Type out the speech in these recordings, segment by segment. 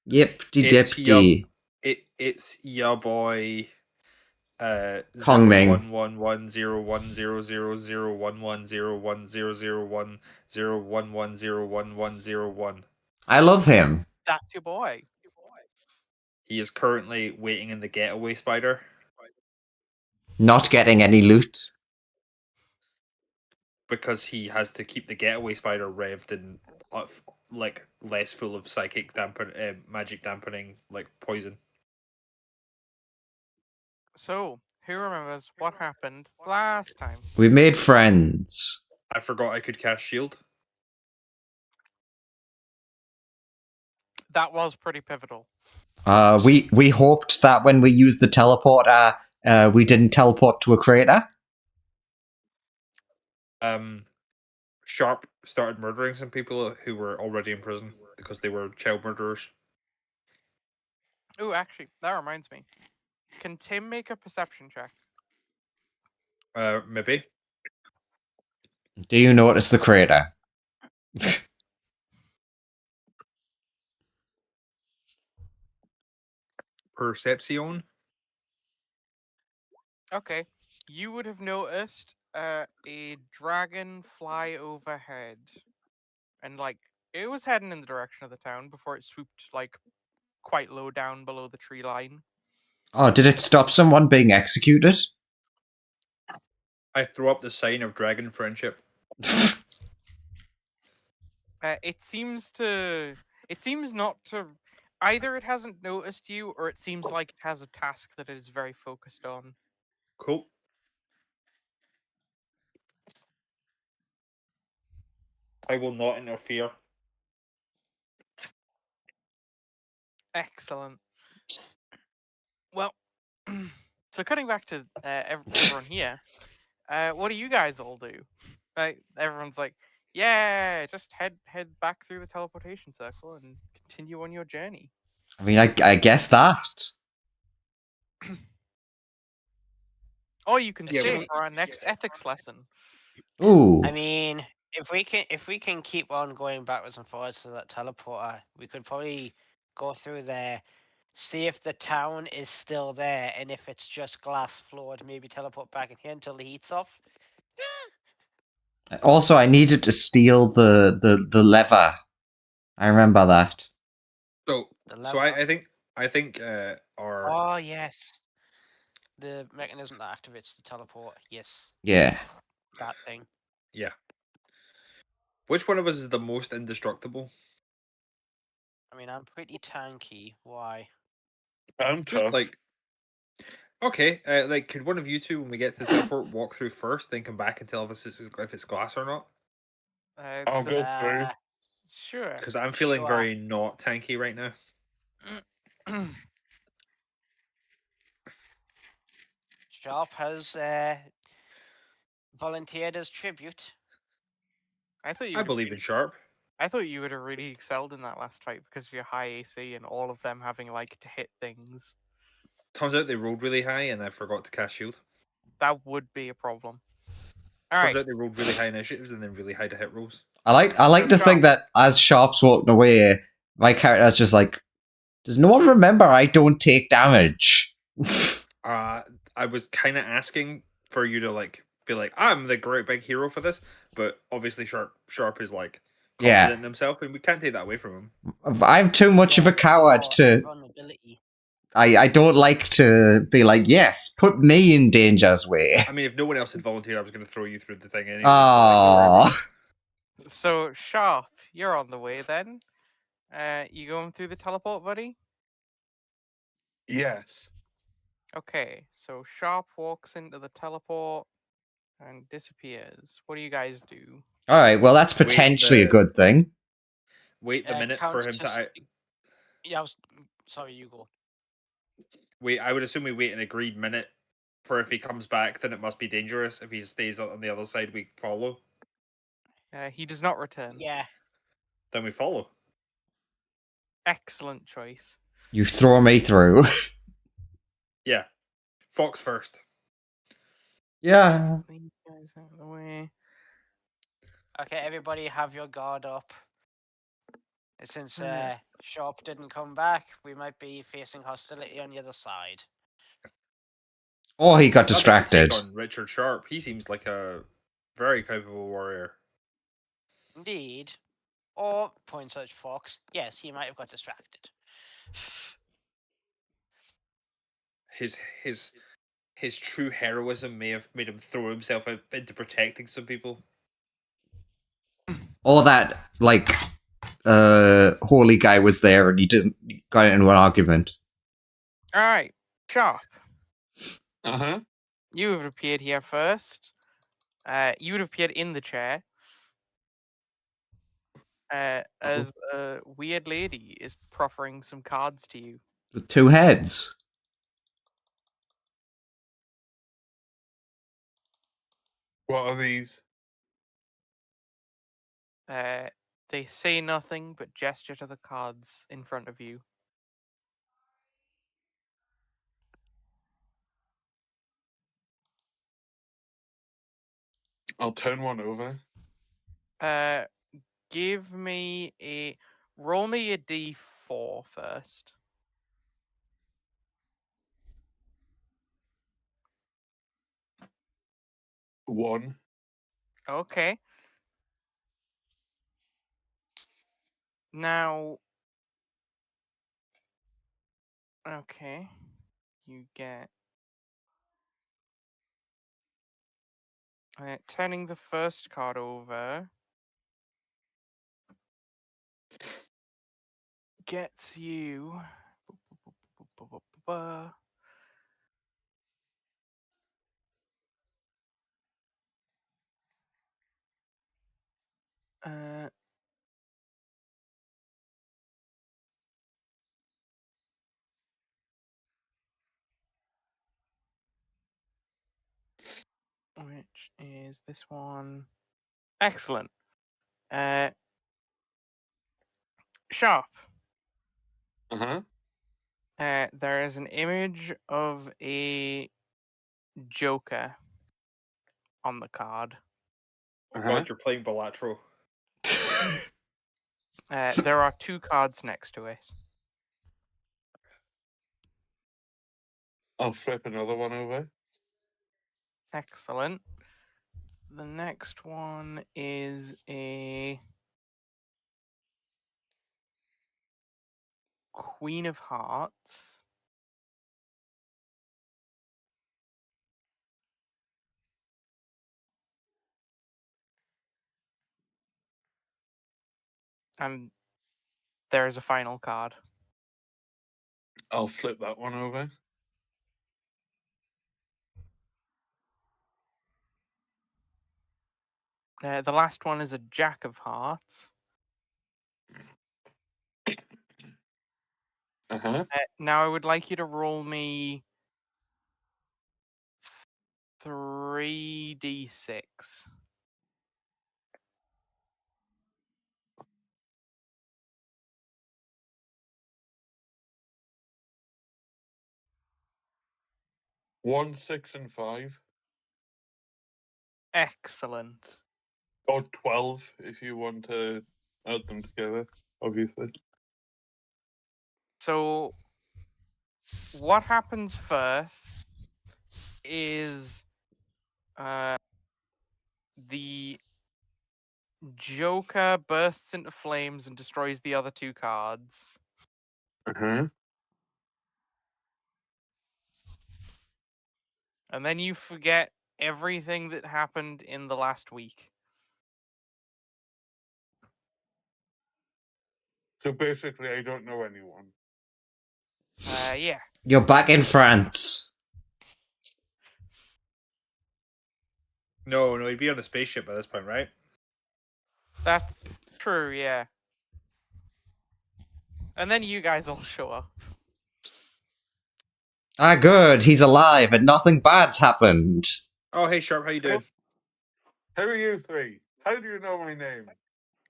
Yipty-dipty. It's your boy. Kong Ming. 011010001001001010101. I love him. That's your boy. He is currently waiting in the getaway spider. Not getting any loot. Because he has to keep the getaway spider revved and like less full of psychic magic dampening like poison. So, who remembers what happened last time? We made friends. I forgot I could cast shield. That was pretty pivotal. We hoped that when we used the teleporter, we didn't teleport to a crater. Sharp started murdering some people who were already in prison because they were child murderers. Oh, actually, that reminds me. Can Tim make a perception check? Maybe. Do you notice the crater? Perception. Okay. You would have noticed a dragon fly overhead. And, like, it was heading in the direction of the town before it swooped, like, quite low down below the tree line. Oh, did it stop someone being executed? I throw up the sign of dragon friendship. It seems not to. Either it hasn't noticed you, or it seems like it has a task that it is very focused on. Cool. I will not interfere. Excellent. Well, so cutting back to everyone here, what do you guys all do? Right, everyone's like, yeah, just head back through the teleportation circle and continue on your journey. I mean, I guess that. Or you can stay for our next ethics lesson. Ooh. I mean, if we can keep on going backwards and forwards to that teleporter, we could probably go through there, see if the town is still there, and if it's just glass floored, maybe teleport back in here until the heat's off. Also, I needed to steal the lever. I remember that. So I think our Oh yes, the mechanism that activates the teleport. Yes. Yeah. That thing. Yeah. Which one of us is the most indestructible? I mean, I'm pretty tanky. Why? I'm Just tough. like. Okay, like, could one of you two, when we get to the teleport, walk through first, then come back and tell us if it's glass or not? I'll go through. Sure. Because I'm feeling very not tanky right now. Sharp has volunteered as tribute. I believe in Sharp. I thought you would have really excelled in that last fight because of your high AC and all of them having like to hit things. Turns out they rolled really high and I forgot to cast shield. That would be a problem. Turns out they rolled really high initiatives and then really high to hit rolls. I like to think that as Sharp's walking away, my character's just like, does no one remember I don't take damage? I was kind of asking for you to like be like, I'm the great big hero for this, but obviously Sharp is like confident in himself, and we can't take that away from him. I'm too much of a coward to. I don't like to be like, yes, put me in danger's way. I mean, if no one else had volunteered, I was going to throw you through the thing anyway. Oh. So Sharp, you're on the way then. You going through the teleport, buddy? Yes. Okay, so Sharp walks into the teleport and disappears. What do you guys do? All right, well, that's potentially a good thing. Wait the minute for him to. Yeah, sorry, you go. Wait, I would assume we wait an agreed minute for if he comes back, then it must be dangerous. If he stays on the other side, we follow. He does not return. Yeah. Then we follow. Excellent choice. You throw me through. Yeah. Fox first. Yeah. These guys out of the way. Okay, everybody have your guard up. And since Hmm. Sharp didn't come back, we might be facing hostility on the other side. Or he got I'd like to distracted. take on Richard Sharp. He seems like a very capable warrior. Indeed. Or, point search Fox, yes, he might have got distracted. His true heroism may have made him throw himself into protecting some people. Or that, like, holy guy was there and he didn't got into an argument. All right, Sharp. Uh-huh. You have appeared here first. You would have appeared in the chair. As a weird lady is proffering some cards to you. With 2 heads. What are these? They say nothing but gesture to the cards in front of you. I'll turn one over. Give me a roll me a d4 first. One. Okay. Now, okay, you get turning the first card over gets you. Which is this one. Excellent. Sharp. Uh-huh. There is an image of a Joker on the card. Oh Uh-huh. God, you're playing bilateral. There are 2 cards next to it. I'll flip another one over. Excellent. The next one is a Queen of Hearts. And there is a final card. I'll flip that one over. The last one is a Jack of Hearts. Uh-huh. Now I would like you to roll me 3d6. One, 6, and 5. Excellent. Or 12 if you want to add them together, obviously. So, what happens first is the Joker bursts into flames and destroys the other 2 cards. Uh-huh. And then you forget everything that happened in the last week. So basically, I don't know anyone. Yeah. You're back in France. No, he'd be on a spaceship by this point, right? That's true, yeah. And then you guys all show up. Ah, good. He's alive and nothing bad's happened. Oh, hey, Sharp, how you doing? Who are you 3? How do you know my name?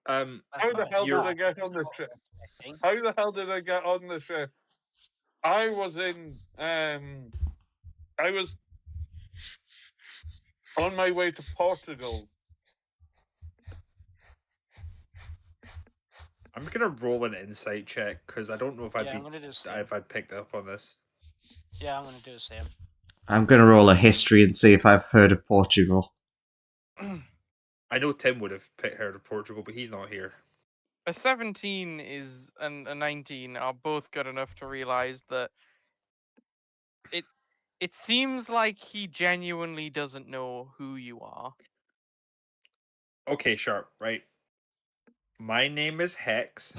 How the That's hell did you're- I get on the ship? I think. How the hell did I get on the ship? I was on my way to Portugal. I'm gonna roll an insight check because I don't know if Yeah, I'm gonna do the same. if I'd picked up on this. Yeah, I'm gonna do the same. I'm gonna roll a history and see if I've heard of Portugal. I know Tim would have heard of Portugal, but he's not here. A 17 and a 19 are both good enough to realize that it seems like he genuinely doesn't know who you are. Okay, Sharp, right? My name is Hex.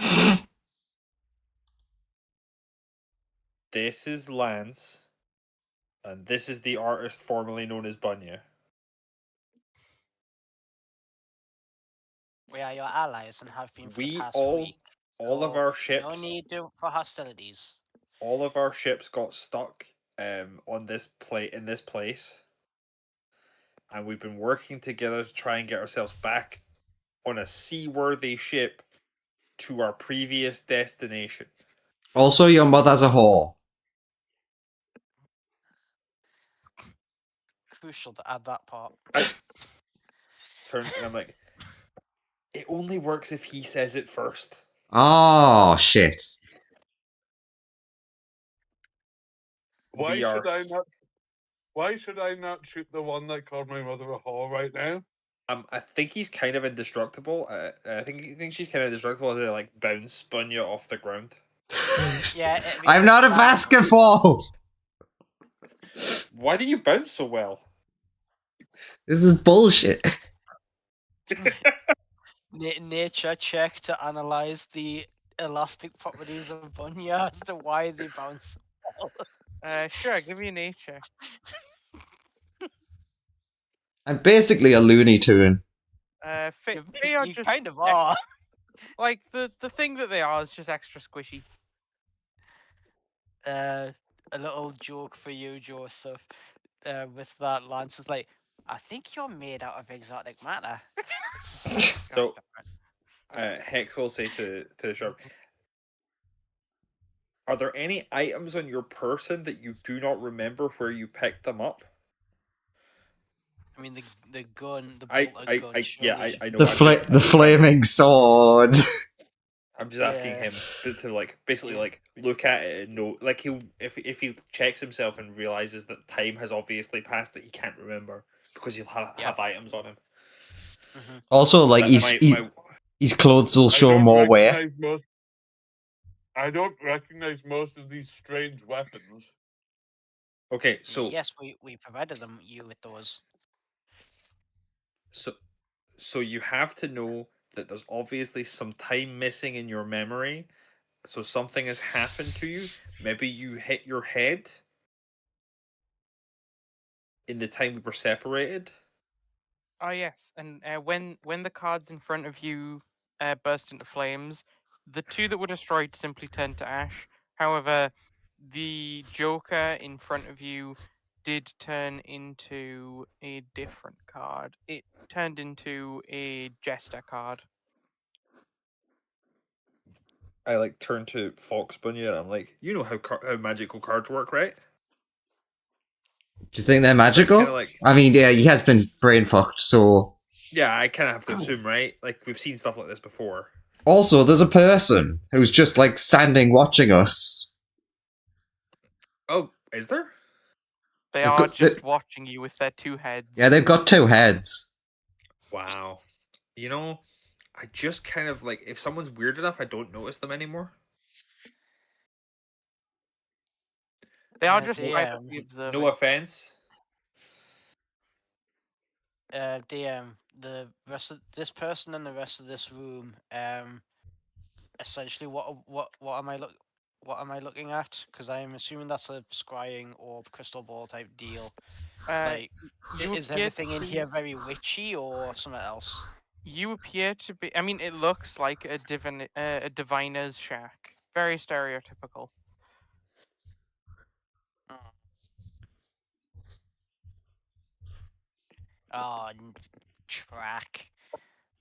This is Lance. And this is the artist formerly known as Bunya. We are your allies and have been for the We past week. all of So our ships, no need for hostilities. all of our ships got stuck on this in this place, and we've been working together to try and get ourselves back on a seaworthy ship to our previous destination. Also, your mother's a whore. Crucial to add that part. And I'm like, it only works if he says it first. Oh, shit. Why We should are- I not? Why should I not shoot the one that called my mother a whore right now? I think he's kind of indestructible. I think she's kind of indestructible to like bounce Bunya off the ground. Yeah, I'm not a basketball. Why do you bounce so well? This is bullshit. Nature check to analyze the elastic properties of Bunya as to why they bounce. Sure, give me a nature. I'm basically a Looney Tune. They are You just kind of are. like the thing that they are is just extra squishy. A little joke for you, Joseph. With that, Lance is like, I think you're made out of exotic matter. So, Hex will say to Sharp, are there any items on your person that you do not remember where you picked them up? I mean, the gun, the I bolter gun. know. The flaming sword. I'm just asking Yeah. him to like basically Yeah. like look at it and know, like he'll if he checks himself and realizes that time has obviously passed that he can't remember because he'll have items on him. Mm-hmm. Also, like That his clothes will I show don't more wear. recognize most- I don't recognize most of these strange weapons. Okay, so yes, we provided you with those. So you have to know that there's obviously some time missing in your memory. So something has happened to you. Maybe you hit your head in the time we were separated. Oh yes, and when the cards in front of you burst into flames, the two that were destroyed simply turned to ash. However, the Joker in front of you did turn into a different card. It turned into a Jester card. I like turn to Fox Bunya and I'm like, you know how magical cards work, right? Do you think they're magical? Kinda like, I mean, yeah, he has been brain fucked, so. yeah, I kind of have to assume, right? Like we've seen stuff like this before. Also, there's a person who's just like standing watching us. Oh, is there? They They've are got- just watching you with their two heads. Yeah, they've got two heads. Wow. You know, I just kind of like if someone's weird enough, I don't notice them anymore. They are Yeah, just they, privately observing. No offense. DM, the rest of this person and the rest of this room, essentially, what am I looking at? Because I am assuming that's a scrying orb, crystal ball type deal. Like, you is appear everything to in be- here very witchy or something else? You appear to be. I mean, it looks like a diviner's shack. Very stereotypical. Oh, track.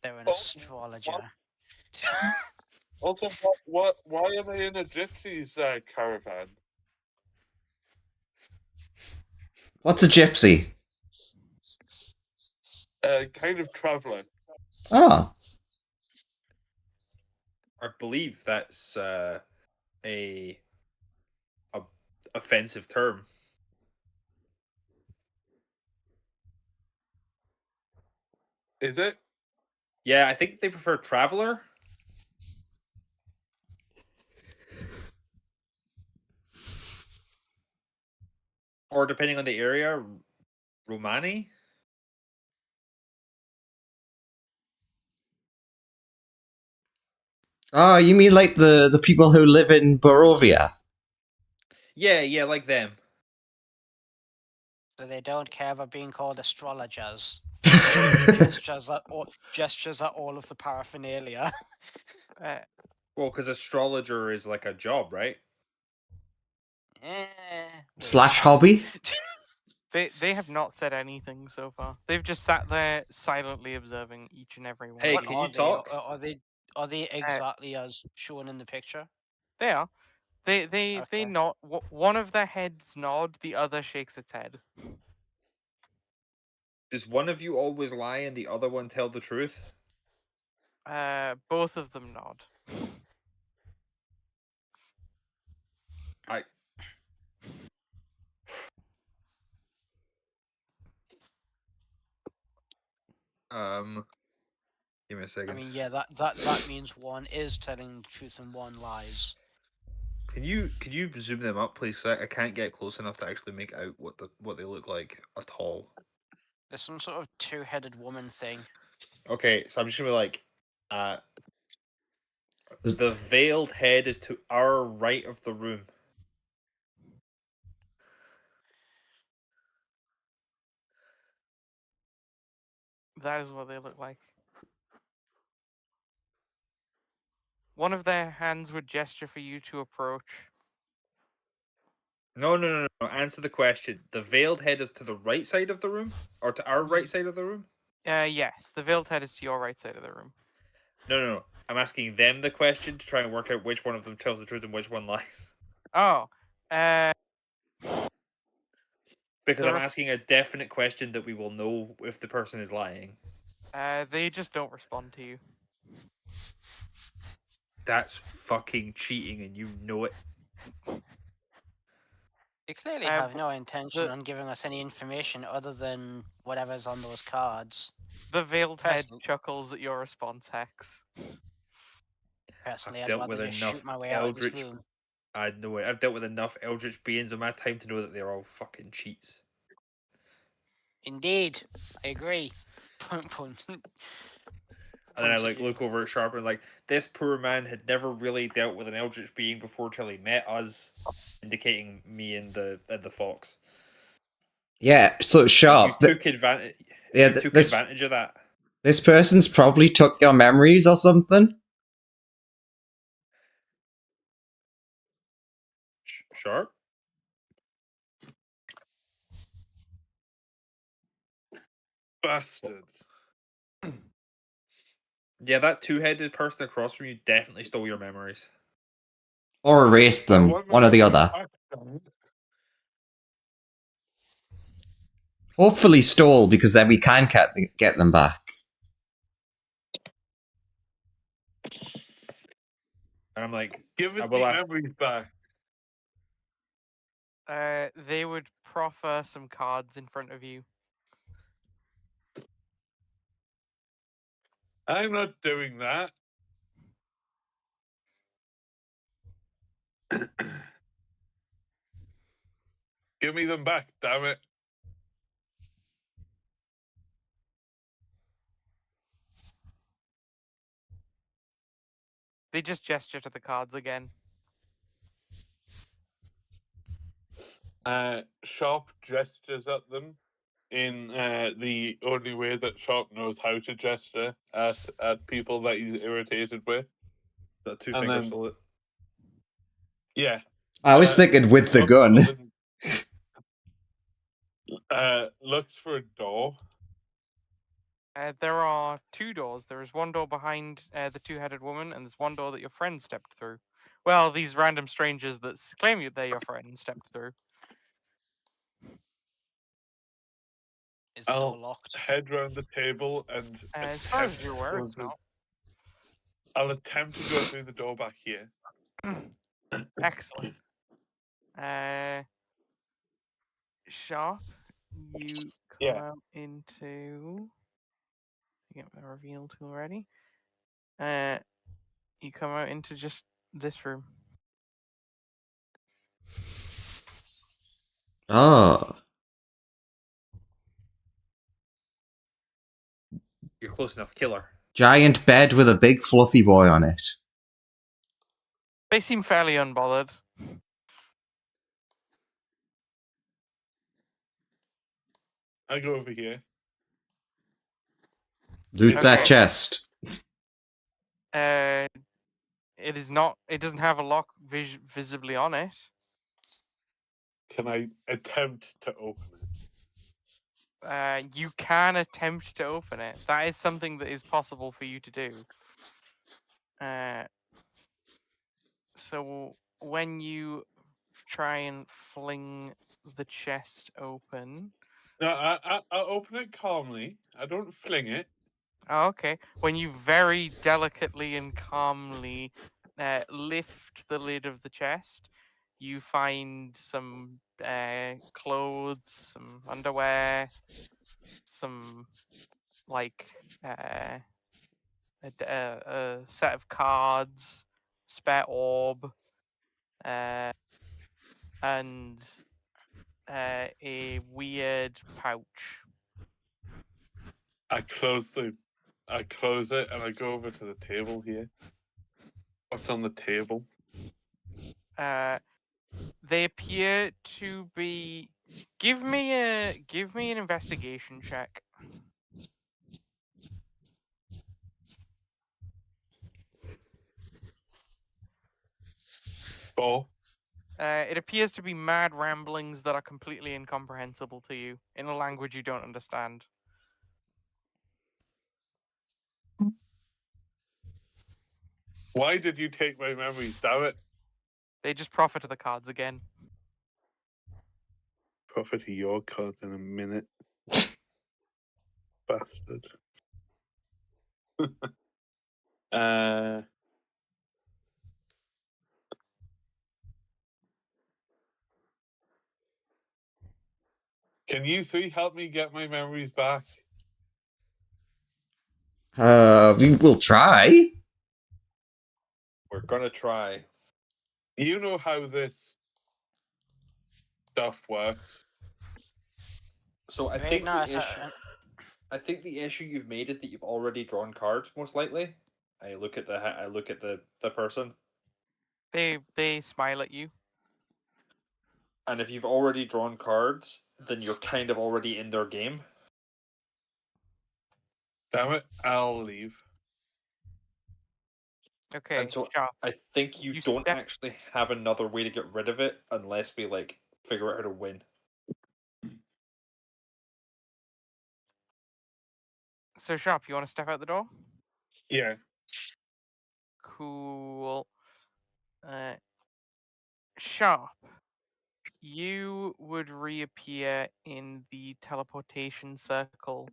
They're an Oh, astrologer. Also, why am I in a gypsy's caravan? What's a gypsy? Kind of traveler. Oh. I believe that's a offensive term. Is it? Yeah, I think they prefer traveler. Or depending on the area, Romani. Oh, you mean like the people who live in Barovia? Yeah, like them. So they don't care about being called astrologers. Gestures at all of the paraphernalia. Uh, Well, because astrologer is like a job, right? Wait, Slash what? hobby? they have not said anything so far. They've just sat there silently observing each and every one. Hey, What can are you they? talk? Are they exactly as shown in the picture? They are. They Okay. nod. One of their heads nod. The other shakes its head. Does one of you always lie and the other one tell the truth? Both of them nod. I. Give me a second. I mean, yeah, that means one is telling the truth and one lies. Can you zoom them up, please? 'Cause I can't get close enough to actually make out what they look like at all. There's some sort of two-headed woman thing. Okay, so I'm just gonna be like, the veiled head is to our right of the room. That is what they look like. One of their hands would gesture for you to approach. No. Answer the question. The veiled head is to the right side of the room, or to our right side of the room? Yes, the veiled head is to your right side of the room. No. I'm asking them the question to try and work out which one of them tells the truth and which one lies. Oh, Because The I'm res- asking a definite question that we will know if the person is lying. they just don't respond to you. That's fucking cheating, and you know it. They clearly Uh, have no intention the- on giving us any information other than whatever's on those cards. The veiled head Person- chuckles at your response, Hex. Personally, I've I'd dealt rather with just enough shoot my way out of this eldritch. room. I know it. I've dealt with enough eldritch beings in my time to know that they're all fucking cheats. Indeed, I agree. Point. And then I Points at like you. look over at Sharp and like, this poor man had never really dealt with an eldritch being before till he met us, indicating me and the fox. Yeah, so And Sharp. you took advantage. Yeah, You took this advantage of that. this person's probably took your memories or something. Sharp. Bastards. Yeah, that two-headed person across from you definitely stole your memories. Or erased them, want one or the my other. back, damn it. Hopefully stole, because then we can get them back. And I'm like, Give I us will the ask. memories back. They would proffer some cards in front of you. I'm not doing that. Give me them back, damn it. They just gesture to the cards again. Sharp gestures at them in the only way that Sharp knows how to gesture at people that he's irritated with. That two And finger then- salute. Yeah. I was thinking with the looks gun. looks for a door. There are two doors. There is one door behind the two-headed woman, and there's one door that your friend stepped through. Well, these random strangers that claim they're your friend stepped through. Is the I'll door locked? head round the table and As far as attempt you're aware, it's to- not. I'll attempt to go through the door back here. Excellent. Sharp, you come Yeah. out into. Get my reveal tool ready. You come out into just this room. Oh. You're close enough, killer. Giant bed with a big fluffy boy on it. They seem fairly unbothered. I go over here. Loot that Okay. chest. It is not. It doesn't have a lock visibly on it. Can I attempt to open it? You can attempt to open it. That is something that is possible for you to do. So when you try and fling the chest open. No, I open it calmly. I don't fling it. Oh, okay. When you very delicately and calmly lift the lid of the chest, you find some clothes, some underwear, some like a set of cards, spare orb, and a weird pouch. I close it and I go over to the table here. What's on the table? They appear to be. Give me an investigation check. Four. It appears to be mad ramblings that are completely incomprehensible to you in a language you don't understand. Why did you take my memories? Damn it! They just profit of the cards again. Profit of your cards in a minute, bastard. Can you three help me get my memories back? We will try. We're gonna try. You know how this stuff works. So I Wait, think no, the issue. I think the issue you've made is that you've already drawn cards, most likely. I look at the person, They smile at you. and if you've already drawn cards, then you're kind of already in their game. Damn it! I'll leave. Okay, And so sharp. I think you You don't step- actually have another way to get rid of it unless we like figure out how to win. So sharp, you want to step out the door? Yeah. Cool. Sharp. You would reappear in the teleportation circle,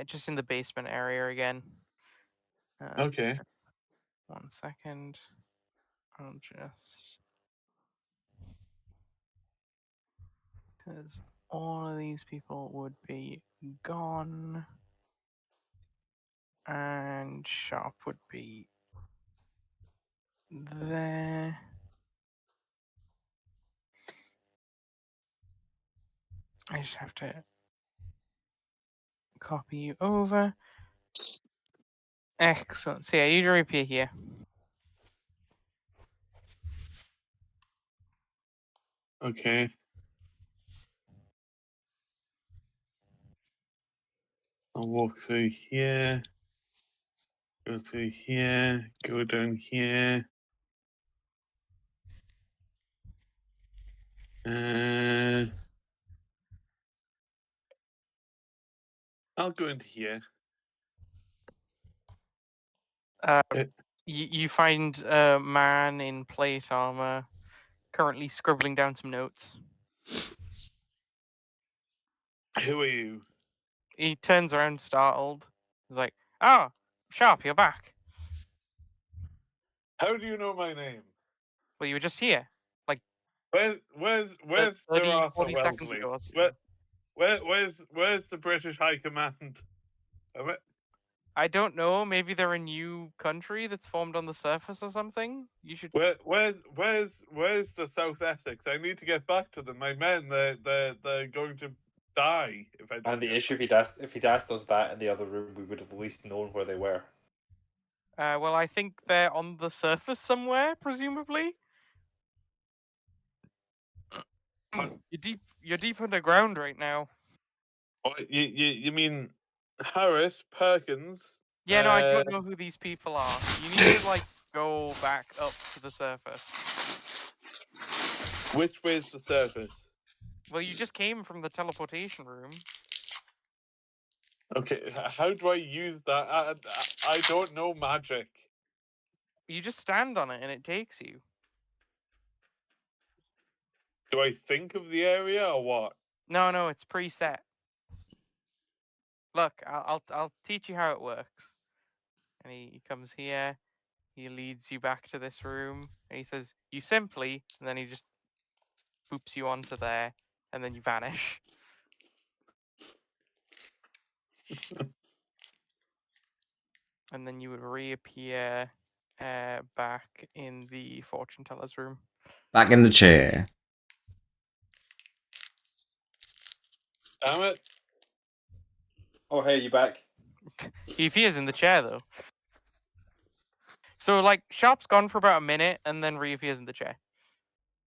just in the basement area again. Okay. 1 second. I'll just. Because all of these people would be gone. And Sharp would be there. I just have to copy you over. Excellent. So yeah, you reappear here. Okay. I'll walk through here. Go through here. Go down here. I'll go into here. You find a man in plate armor currently scribbling down some notes. Who are you? He turns around startled. He's like, "Oh, Sharp, you're back. How do you know my name? Well, you were just here. Where's 30, Sir Arthur 40 seconds Wellesley? ago or something." Where's the British High Command? I don't know. Maybe they're a new country that's formed on the surface or something. You should. Where's the South Essex? I need to get back to them. My men, they're going to die if I don't. And the get issue, back. if he'd asked us that in the other room, we would have at least known where they were. Well, I think they're on the surface somewhere, presumably. You're deep underground right now. Oh, you mean Harris Perkins? Yeah, no, I don't know who these people are. You need to go back up to the surface. Which way's the surface? Well, you just came from the teleportation room. Okay, how do I use that? I don't know magic. You just stand on it and it takes you. Do I think of the area or what? No, it's preset. Look, I'll teach you how it works. And he comes here. He leads you back to this room, and he says, "You simply," and then he just boops you onto there, and then you vanish. And then you would reappear back in the fortune teller's room. Back in the chair. Damn it! Oh, hey, you back? He appears in the chair though. So Sharp's gone for about a minute, and then reappears in the chair.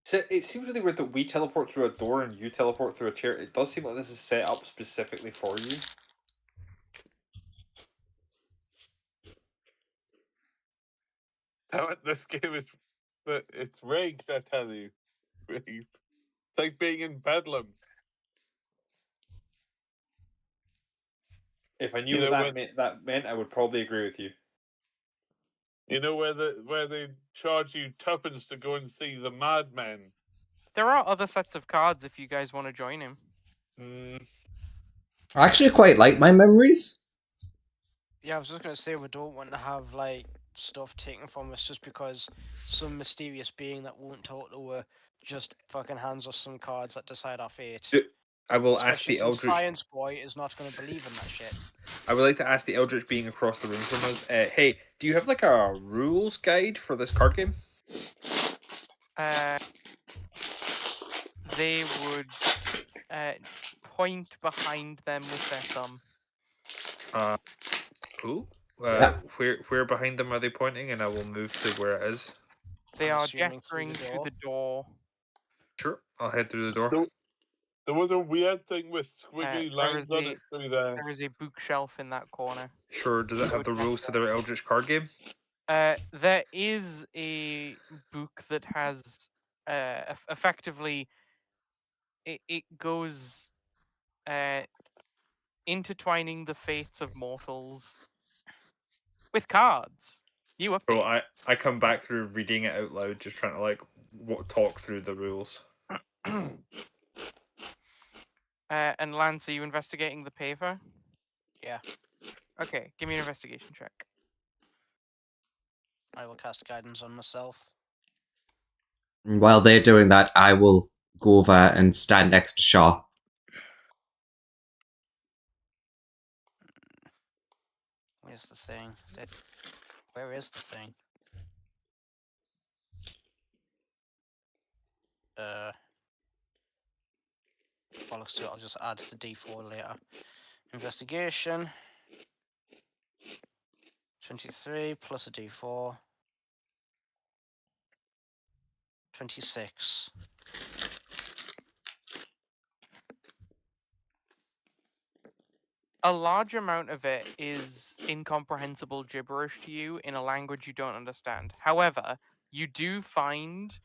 So it seems really weird that we teleport through a door and you teleport through a chair. It does seem like this is set up specifically for you. Damn it! This game is, it's rigged. I tell you, rigged. It's like being in Bedlam. If I knew what that meant, I would probably agree with you. You know where they charge you tuppence to go and see the madmen. There are other sets of cards if you guys want to join him. I actually quite like my memories. Yeah, I was just gonna say we don't want to have stuff taken from us just because some mysterious being that won't talk to her just fucking hands us some cards that decide our fate. I will Especially ask the since Eldritch. Science Boy is not going to believe in that shit. I would like to ask the Eldritch being across the room from us. Hey, do you have a rules guide for this card game? They would point behind them with their thumb. Cool. Yeah. Where behind them are they pointing? And I will move to where it is. They I'm are assuming gesturing through the door. Sure, I'll head through the door. There was a weird thing with squiggly there lines is on it through there. There is a bookshelf in that corner. Sure, does it have the rules to the Eldritch card game? There is a book that has effectively it goes intertwining the fates of mortals with cards. You update. So I come back through reading it out loud, just trying to talk through the rules. And Lance, are you investigating the paper? Yeah. Okay, give me an investigation check. I will cast guidance on myself. And while they're doing that, I will go over and stand next to Shaw. Where's the thing? Where is the thing? Bollocks to it, I'll just add the D4 later. Investigation. 23 plus a D4. 26. A large amount of it is incomprehensible gibberish to you in a language you don't understand. However, you do find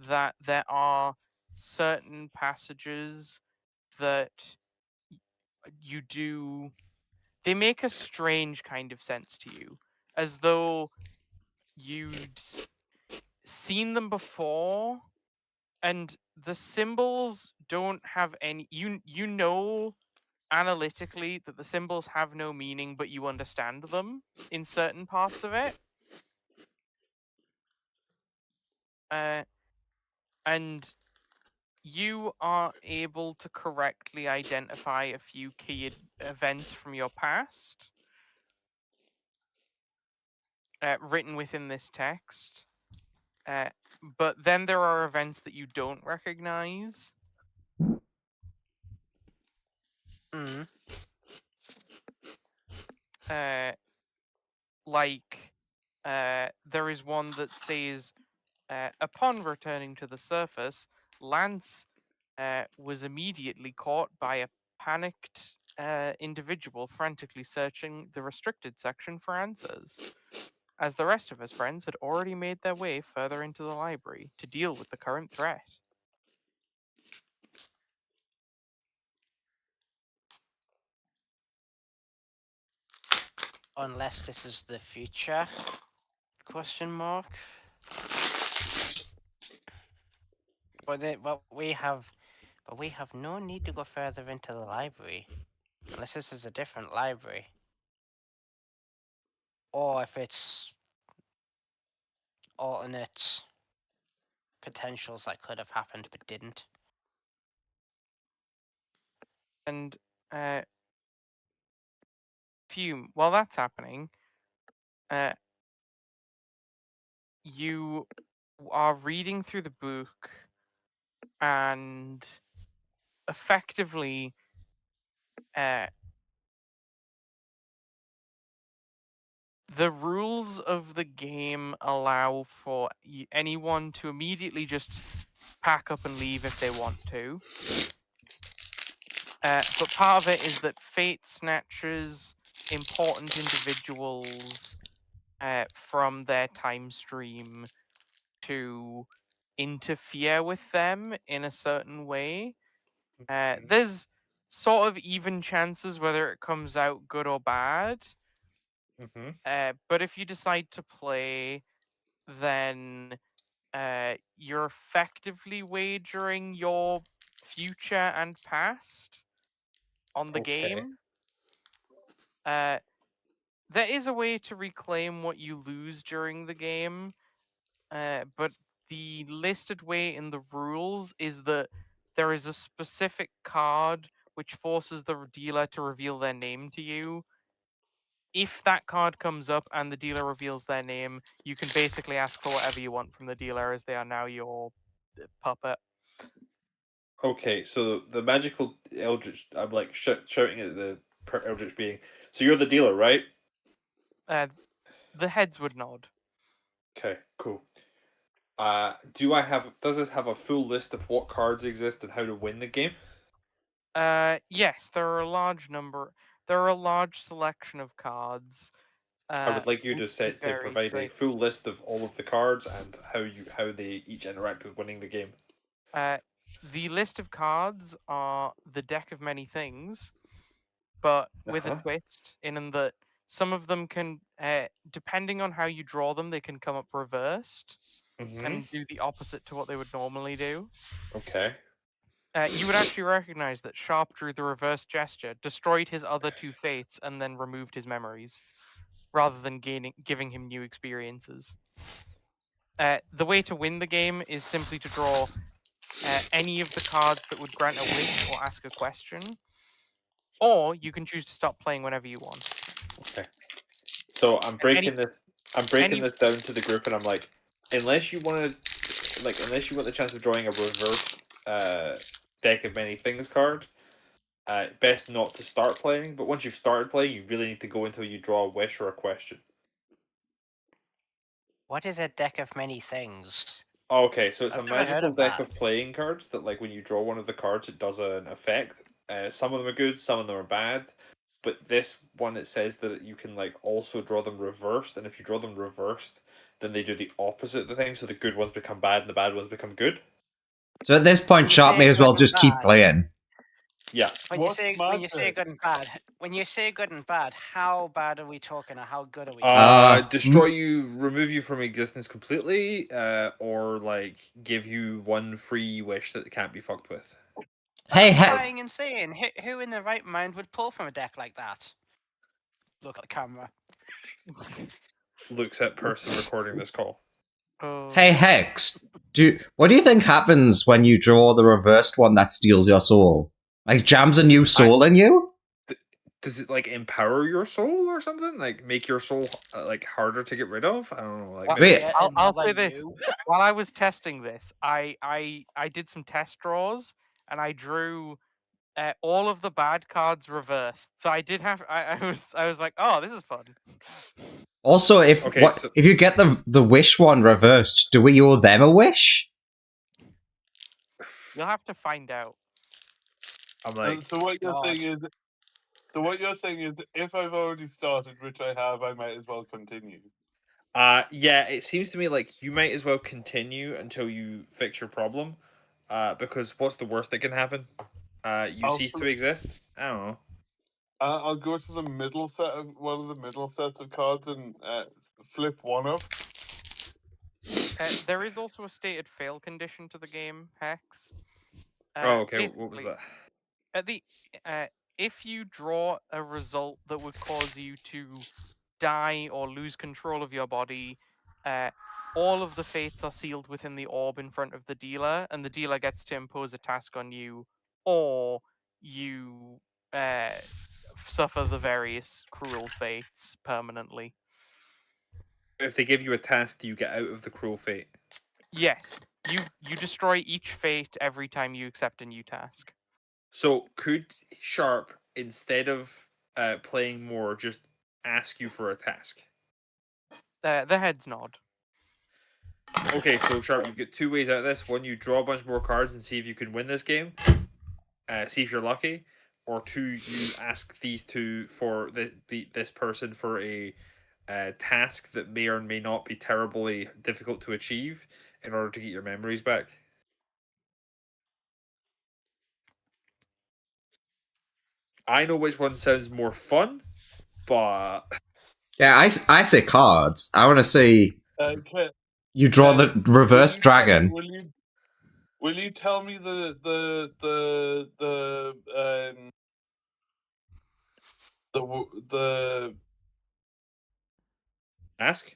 that there are certain passages that they make a strange kind of sense to you, as though you'd seen them before, and the symbols don't have any. You know analytically that the symbols have no meaning, but you understand them in certain parts of it. And you are able to correctly identify a few key events from your past written within this text. But then there are events that you don't recognize. Mm. Like, there is one that says, upon returning to the surface, Lance was immediately caught by a panicked individual frantically searching the restricted section for answers, as the rest of his friends had already made their way further into the library to deal with the current threat. Unless this is the future? Question mark. But we have no need to go further into the library, unless this is a different library, or if it's alternate potentials that could have happened but didn't. And Fume, while that's happening, you are reading through the book and effectively the rules of the game allow for anyone to immediately just pack up and leave if they want to. But part of it is that fate snatches important individuals from their time stream to interfere with them in a certain way. There's sort of even chances whether it comes out good or bad. But if you decide to play, then you're effectively wagering your future and past on the game. There is a way to reclaim what you lose during the game, but the listed way in the rules is that there is a specific card which forces the dealer to reveal their name to you. If that card comes up and the dealer reveals their name, you can basically ask for whatever you want from the dealer, as they are now your puppet. Okay, so the magical eldritch, I'm like shouting at the eldritch being. So you're the dealer, right? The heads would nod. Okay, cool. Does it have a full list of what cards exist and how to win the game? Yes, there are a large selection of cards. I would like you which to can vary provide a greatly. full list of all of the cards and how they each interact with winning the game. The list of cards are the deck of many things, but with a twist in that some of them can, depending on how you draw them, they can come up reversed and do the opposite to what they would normally do. Okay. You would actually recognize that Sharp drew the reverse gesture, destroyed his other two fates, and then removed his memories, rather than giving him new experiences. The way to win the game is simply to draw any of the cards that would grant a wish or ask a question, or you can choose to stop playing whenever you want. Okay. So I'm breaking this down to the group, and I'm like, unless you want the chance of drawing a reverse deck of many things card, best not to start playing. But once you've started playing, you really need to go until you draw a wish or a question. What is a deck of many things? Okay, so it's I've a never heard magical of deck that. of playing cards that, like, when you draw one of the cards, it does an effect. Some of them are good, some of them are bad. But this one, it says that you can, like, also draw them reversed, and if you draw them reversed, then they do the opposite of the thing. So the good ones become bad, and the bad ones become good. So at this point, Sharp may as well just keep playing. Yeah. When you say good and bad, how bad are we talking, or how good are we talking? Destroy you, remove you from existence completely, or like give you one free wish that can't be fucked with. Hey, That's hey, lying insane. Who in their right mind would pull from a deck like that? Look at the camera. Looks at person recording this call. Oh. hey, Hex. What do you think happens when you draw the reversed one that steals your soul? Like jams a new soul in you? Does it like empower your soul or something? Like make your soul like harder to get rid of? I don't know. Like Well, maybe. Wait. I'll say this. While I was testing this, I did some test draws and I drew all of the bad cards reversed. So I did have I was like, oh, this is fun. Also, if Okay, so- if you get the wish one reversed, do we owe them a wish? You'll have to find out. I'm like, So what you're God. saying is, if I've already started, which I have, I might as well continue. yeah, it seems to me like you might as well continue until you fix your problem. Because what's the worst that can happen? You cease to exist. I don't know. I'll go to the middle set of one of the middle sets of cards and flip one up. There is also a stated fail condition to the game, Hex. Oh, okay. What was basically, that? At the if you draw a result that would cause you to die or lose control of your body, all of the fates are sealed within the orb in front of the dealer, and the dealer gets to impose a task on you, or you suffer the various cruel fates permanently. If they give you a task, do you get out of the cruel fate? Yes, you destroy each fate every time you accept a new task. So could Sharp, instead of playing more, just ask you for a task? The heads nod. Okay, so Sharp, you've got two ways out of this. One, you draw a bunch more cards and see if you can win this game. See if you're lucky. Or two, you ask these two for this person for a task that may or may not be terribly difficult to achieve in order to get your memories back. I know which one sounds more fun, but Yeah, I say cards. I want to see you draw the reverse dragon. Will you tell me the ask?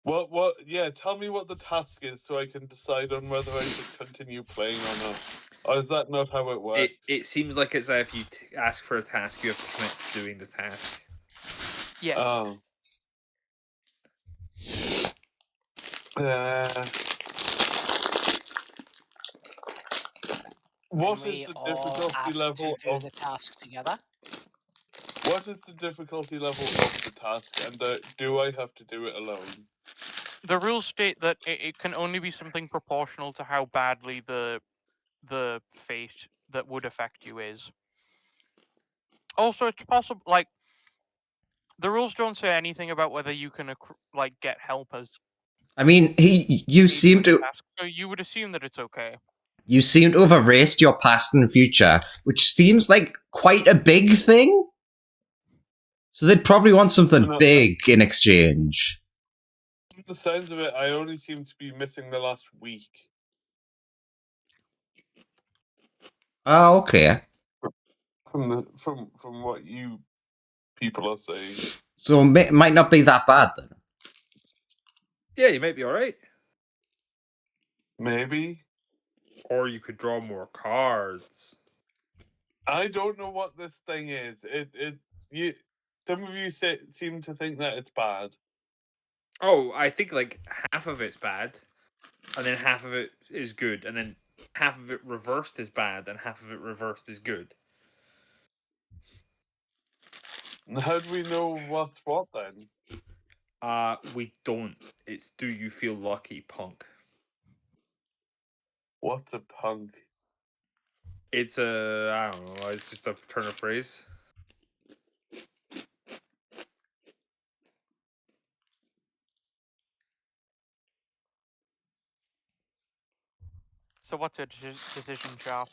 What? Yeah, tell me what the task is so I can decide on whether I should continue playing or not. Or is that not how it works? It seems like it's if you ask for a task, you have to commit to doing the task. Yes. Oh. What is the difficulty level to do the task together? What is the difficulty level of the task, and do I have to do it alone? The rules state that it can only be something proportional to how badly the fate that would affect you is. Also, it's possible, like, the rules don't say anything about whether you can get help as. I mean, you seem to task, so you would assume that it's okay. you seem to have erased your past and future, which seems like quite a big thing. So they'd probably want something big in exchange. From the sounds of it, I only seem to be missing the last week. Oh, okay. From what you people are saying. So it might not be that bad then. Yeah, you might be all right. Maybe. Or you could draw more cards. I don't know what this thing is. Some of you seem to think that it's bad. Oh, I think like half of it's bad, and then half of it is good, and then half of it reversed is bad, and half of it reversed is good. How do we know what's what then? We don't. It's do you feel lucky, punk? What's a punk? It's I don't know. It's just a turn of phrase. So what's your decision, Sharp?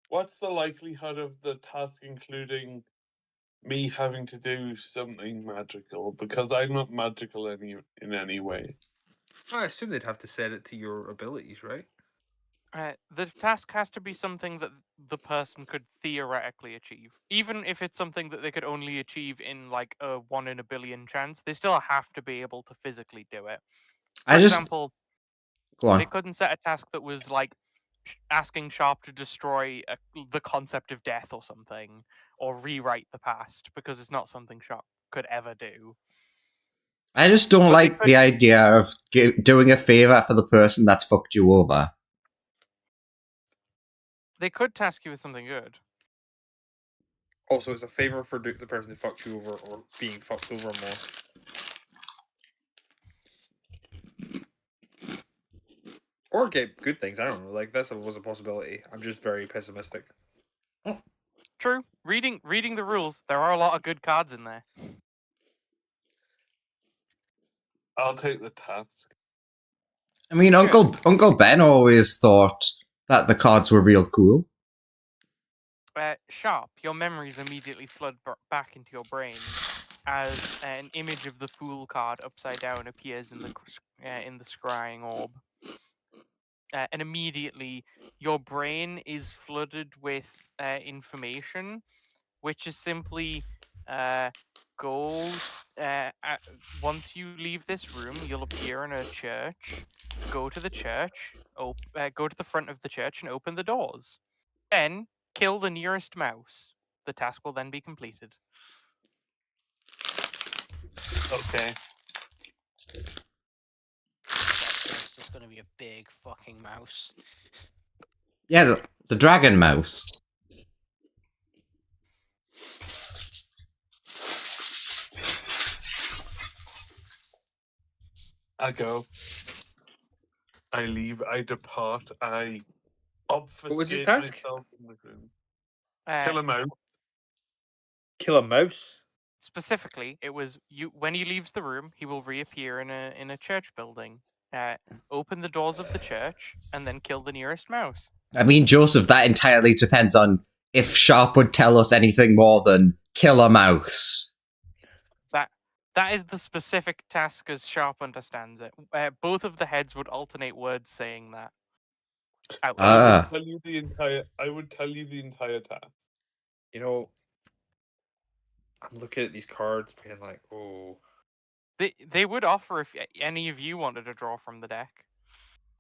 What's the likelihood of the task including me having to do something magical because I'm not magical in any way. I assume they'd have to set it to your abilities, right? The task has to be something that the person could theoretically achieve. Even if it's something that they could only achieve in like a 1 in a billion chance, they still have to be able to physically do it. For I just example, go on. they couldn't set a task that was like asking Sharp to destroy the concept of death or something, or rewrite the past, because it's not something Sharp could ever do. I just don't But they like could- the idea of doing a favor for the person that's fucked you over. They could task you with something good. Also, it's a favor for the person who fucked you over or being fucked over more. Or get good things. I don't know. Like that was a possibility. I'm just very pessimistic. True. Reading the rules, there are a lot of good cards in there. I'll take the task. I mean, Good. Uncle Ben always thought that the cards were real cool. Sharp, your memories immediately flood back into your brain as an image of the Fool card upside down appears in the scrying orb, and immediately your brain is flooded with information, which is simply go. Once you leave this room, you'll appear in a church. Go to the church. Go to the front of the church and open the doors. Then kill the nearest mouse. The task will then be completed. Okay. There's going to be a big fucking mouse. Yeah, the dragon mouse. I go. I leave. I depart. I obfuscate was his task? myself in the room. Uh, Kill him out. Kill a mouse. Specifically, it was you. When he leaves the room, he will reappear in a church building. Open the doors of the church and then kill the nearest mouse. I mean, Joseph, that entirely depends on if Sharp would tell us anything more than kill a mouse. That is the specific task as Sharp understands it. Both of the heads would alternate words saying that. Out loud. I Ah. would tell you the entire. I would tell you the entire task. You know, I'm looking at these cards, being like, oh. They would offer if any of you wanted to draw from the deck.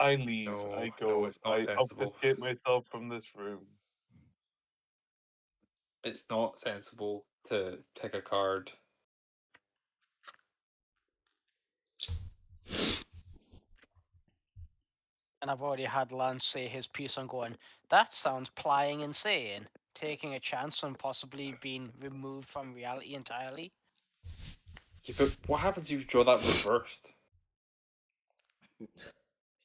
I leave. No, I no, go. it's not I sensible. obfuscate myself from this room. It's not sensible to take a card. And I've already had Lance say his piece on going, that sounds plying insane. Taking a chance on possibly being removed from reality entirely. Yeah, but what happens if you draw that reversed?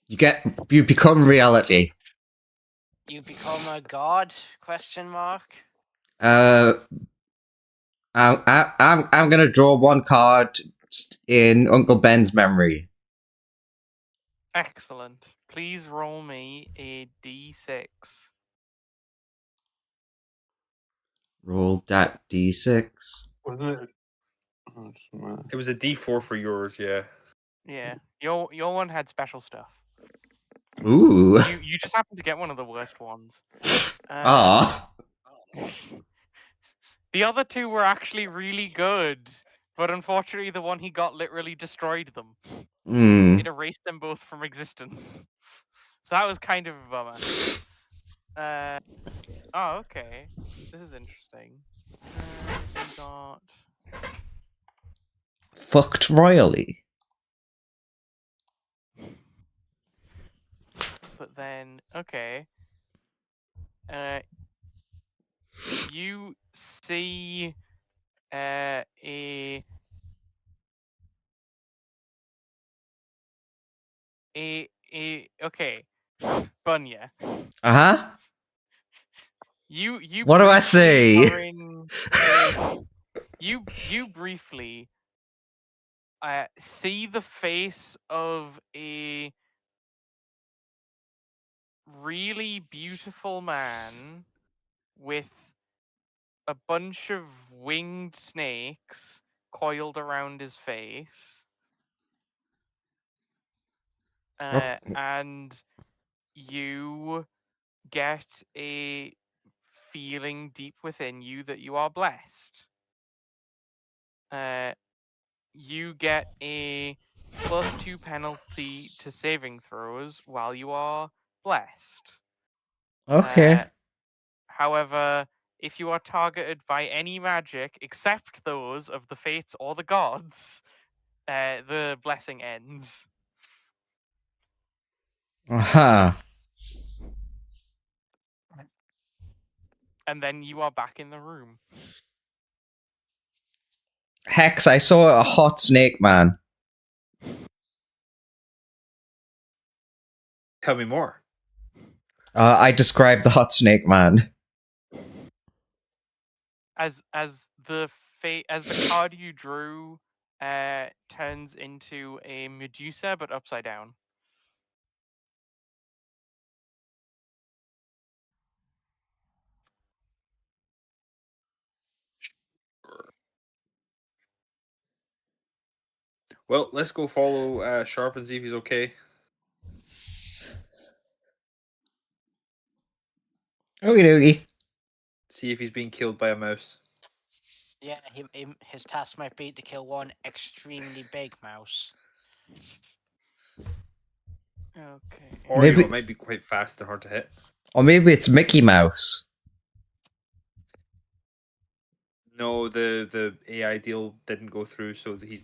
You become reality. You become a god? Question mark. I'm gonna draw one card in Uncle Ben's memory. Excellent. Please roll me a d6. Roll that d6. Wasn't it? Oh, it doesn't matter. It was a D4 for yours, yeah. Yeah, your one had special stuff. Ooh. You just happened to get one of the worst ones. Ah. The other two were actually really good, but unfortunately, the one he got literally destroyed them. It erased them both from existence. So that was kind of a bummer. Oh, okay. This is interesting. We got. Fucked royally. But then, okay. You see a okay. Bunya. Uh-huh. You What do I briefly say? are in you briefly see the face of a really beautiful man with a bunch of winged snakes coiled around his face. And you get a feeling deep within you that you are blessed. You get a +2 penalty to saving throws while you are blessed. Okay. However, if you are targeted by any magic except those of the fates or the gods, the blessing ends. Aha. And then you are back in the room. Hex, I saw a hot snake man. Tell me more. I described the hot snake man. As the card you drew turns into a Medusa but upside down. Well, let's go follow Sharp and see if he's okay. Okie dokie. See if he's being killed by a mouse. Yeah, his task might be to kill one extremely big mouse. Okay. Or Maybe- it might be quite fast and hard to hit. Or maybe it's Mickey Mouse. No, the AI deal didn't go through, so he's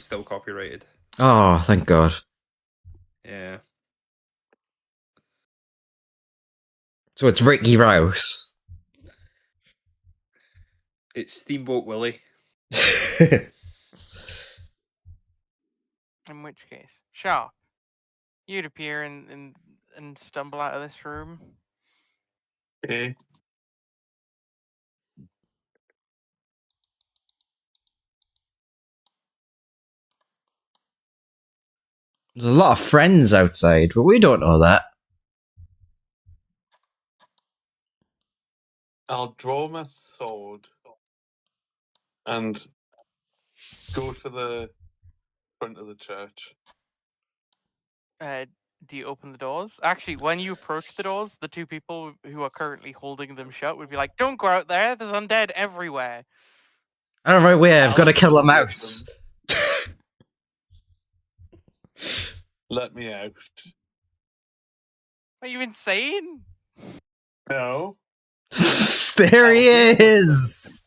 still copyrighted. Oh, thank God. Yeah. So it's Ricky Rouse. It's Steamboat Willie. In which case, Sharp, you'd appear and stumble out of this room. Okay. There's a lot of friends outside, but we don't know that. I'll draw my sword and go to the front of the church. Do you open the doors? Actually, when you approach the doors, the two people who are currently holding them shut would be like, "Don't go out there. There's undead everywhere." I don't know where. I've got to I'll kill a go with mouse. Let me out. Are you insane? No. There he I'll deal with is.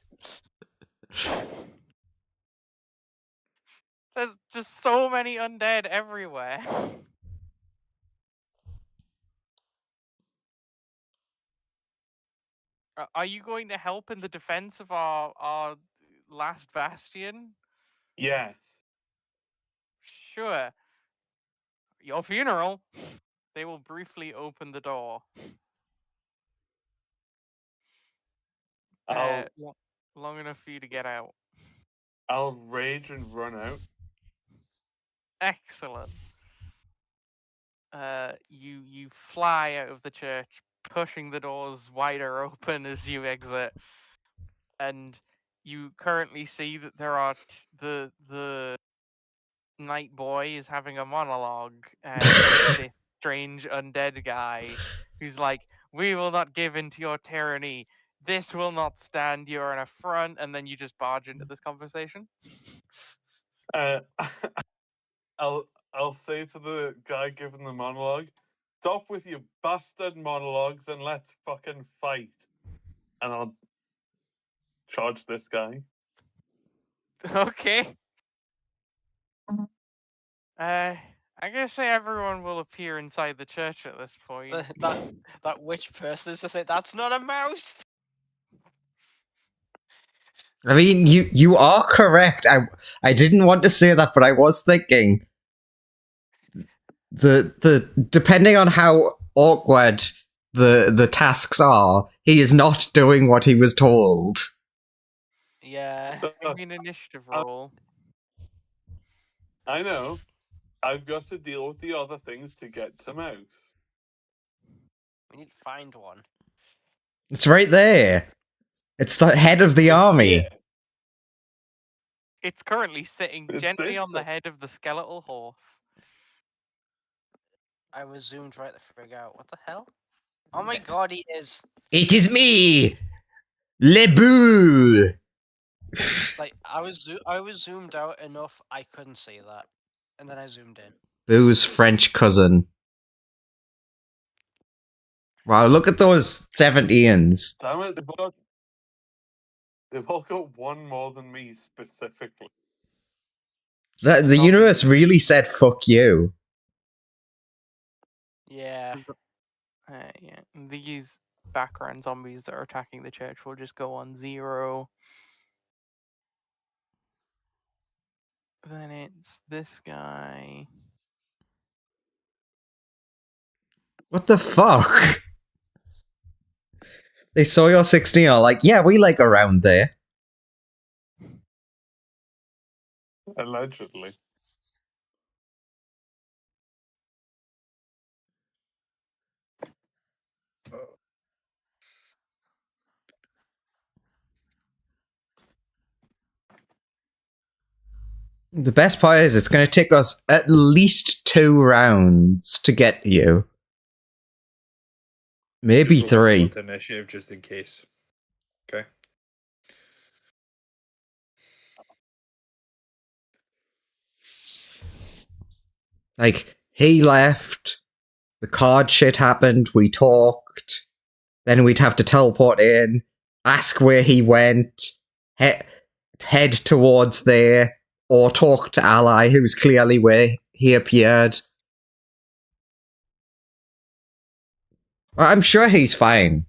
There's just so many undead everywhere. Are you going to help in the defense of our last bastion? Yes. Sure. Your funeral. They will briefly open the door. I'll Long enough for you to get out. I'll rage and run out. Excellent. You fly out of the church, pushing the doors wider open as you exit, and you currently see that there are the night boy is having a monologue with this strange undead guy who's like, "We will not give in to your tyranny. This will not stand. You're an affront." And then you just barge into this conversation. I'll say to the guy giving the monologue, "Stop with your bastard monologues and let's fucking fight." And I'll charge this guy. Okay. I'm gonna say everyone will appear inside the church at this point. that witch person is just like, "That's not a mouse." I mean, you are correct. I didn't want to say that, but I was thinking the depending on how awkward the tasks are, he is not doing what he was told. Yeah. Give me an initiative roll. I know. I've got to deal with the other things to get to mouse. We need to find one. It's right there. It's the head of the It's army. here. It's currently sitting It's gently this on the stuff. head of the skeletal horse. I was zoomed right the frig out. What the hell? Oh my god, he is. It is me, Le Boo. Like, I was zoomed out enough, I couldn't see that. And then I zoomed in. Boo's French cousin. Wow, look at those 70s. Damn it, they've all got one more than me specifically. The universe really said fuck you. Yeah. Yeah, these background zombies that are attacking the church will just go on 0. Then it's this guy. What the fuck? They saw your 16 are like, yeah, we like around there. Allegedly. The best part is it's going to take us at least 2 rounds to get you. Maybe Just roll the 3. skeleton initiative just in case. Okay. Like, he left, the card shit happened, we talked, then we'd have to teleport in, ask where he went, head towards there, or talk to Ally, who's clearly where he appeared. Well, I'm sure he's fine.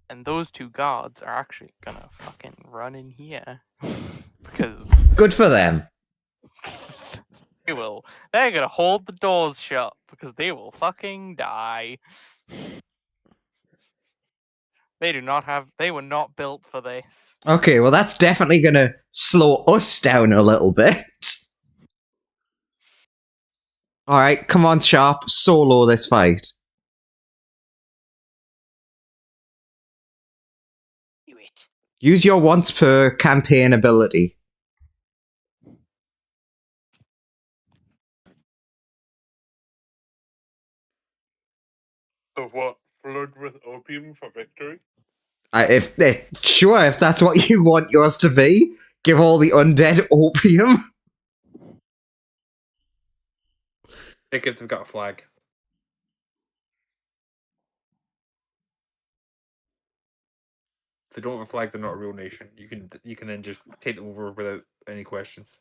And those 2 guards are actually gonna fucking run in here. Because Good for them. they're gonna hold the doors shut because they will fucking die. They were not built for this. Okay, well that's definitely gonna slow us down a little bit. Alright, come on, Sharp, solo this fight. Do it. Use your once per campaign ability. Of what? Flood with opium for victory? If sure, if that's what you want yours to be, give all the undead opium. Check if they've got a flag. If they don't have a flag, they're not a real nation. You can then just take them over without any questions.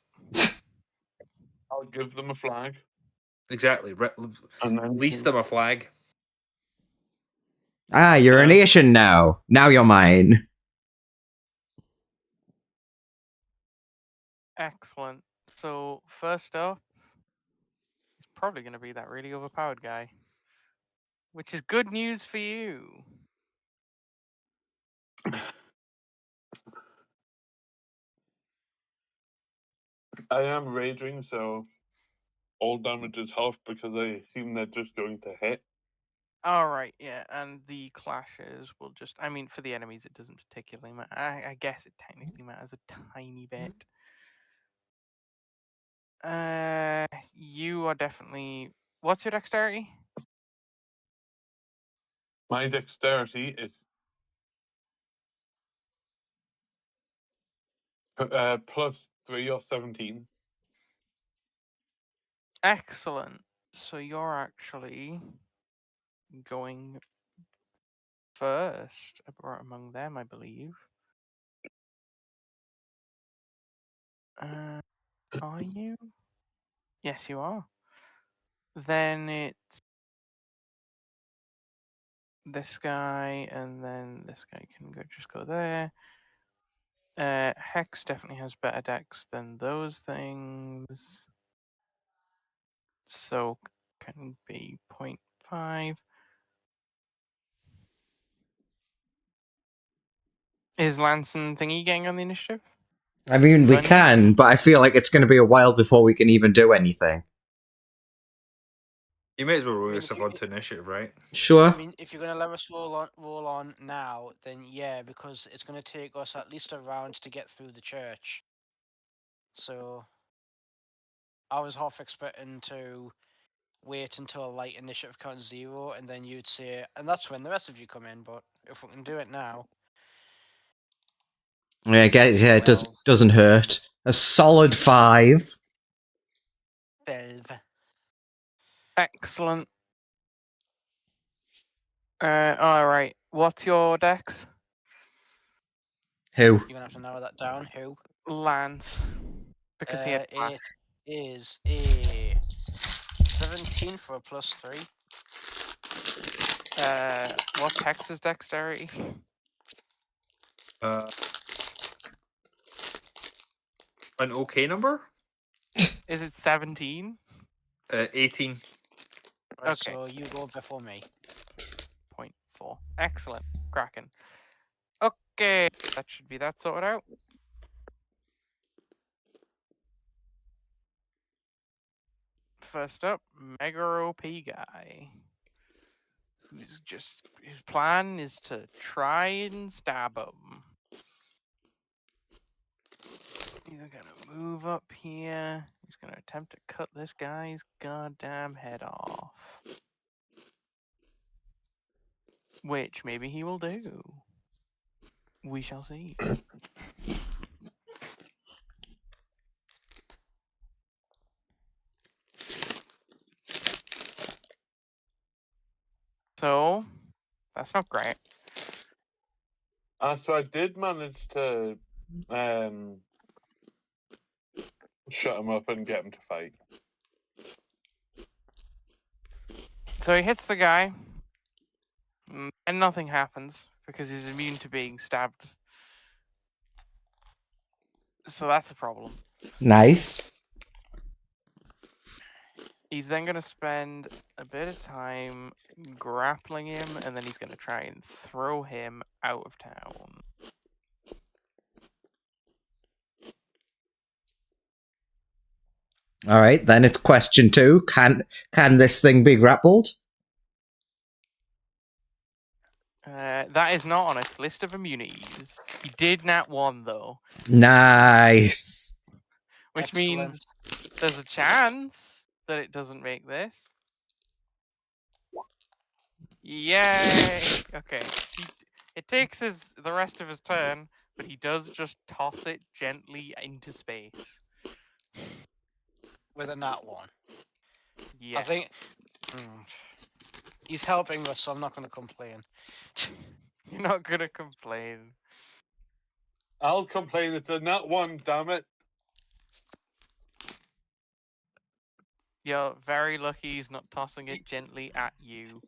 I'll give them a flag. Exactly. And then Lease them a flag. Ah, you're a Yeah. nation now. Now you're mine. Excellent. So first up, it's probably gonna be that really overpowered guy. Which is good news for you. I am raging, so all damage is half because I assume they're just going to hit. Alright, yeah, and the clashes will just I mean for the enemies it doesn't particularly matter. I guess it technically matters a tiny bit. You are definitely what's your dexterity? My dexterity is +3 or 17. Excellent. So you're actually going first among them, I believe. Are you? Yes, you are. Then it's this guy, and then this guy can just go there. Hex definitely has better dex than those things. So can be 0.5. Is Lance and Thingy getting on the initiative? I mean, we Bunny? can, but I feel like it's going to be a while before we can even do anything. You may as well roll mean, if yourself you- onto initiative, right? Sure. I mean, if you're gonna let us roll on now, then yeah, because it's gonna take us at least a round to get through the church. So, I was half expecting to wait until like initiative count 0, and then you'd say, and that's when the rest of you come in. But if we can do it now, Yeah, I guess, yeah, it Well- doesn't hurt. A solid 5. 12. Excellent. All right. What's your dex? Who? You're gonna have to narrow that down. Who? Lance. Because he had It is a 17 for a +3. what's Hex's dexterity? An okay number? Is it 17? 18. Right, Okay. so you go before me. 0.4. Excellent. Kraken. Okay. That should be that sorted out. First up, Mega OP guy. His plan is to try and stab him. He's gonna move up here. He's gonna attempt to cut this guy's goddamn head off. Which maybe he will do. We shall see. So, that's not great. So I did manage to shut him up and get him to fight. So he hits the guy, and nothing happens because he's immune to being stabbed. So that's a problem. Nice. He's then going to spend a bit of time grappling him, and then he's going to try and throw him out of town. All right, then it's question 2. Can this thing be grappled? That is not on its list of immunities. He did nat 1 though, Nice. which Excellent. means there's a chance that it doesn't make this. Yay! Okay, it takes the rest of his turn, but he does just toss it gently into space. With a nat 1. Yeah. I think he's helping us, so I'm not going to complain. You're not gonna complain. I'll complain. It's a nat 1, damn it. You're very lucky he's not tossing it gently at you.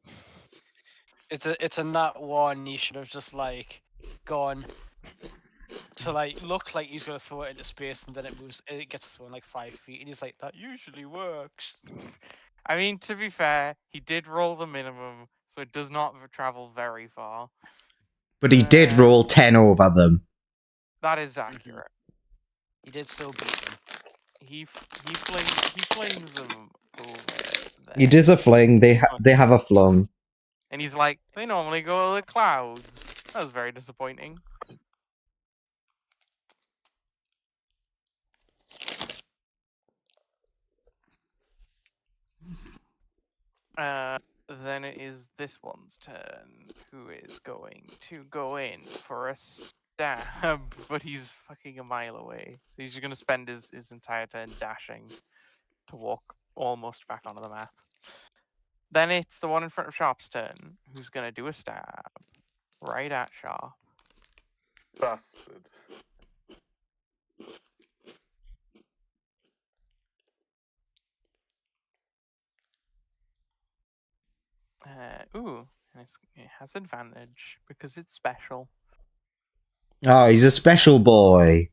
It's a nat 1. He should have just like gone to like look like he's gonna throw it into space, and then it gets thrown like 5 feet, and he's like, that usually works. I mean, to be fair, he did roll the minimum, so it does not travel very far. But he did roll 10 over them. That is accurate. He did still beat them. He flings them over there. He does a fling. They have a flung. And he's like, they normally go to the clouds. That was very disappointing. Then it is this one's turn, who is going to go in for a stab, but he's fucking a mile away. So he's just going to spend his entire turn dashing to walk almost back onto the map. Then it's the one in front of Sharp's turn, who's going to do a stab right at Sharp. Bastard. Ooh, and it has advantage because it's special. Oh, he's a special boy.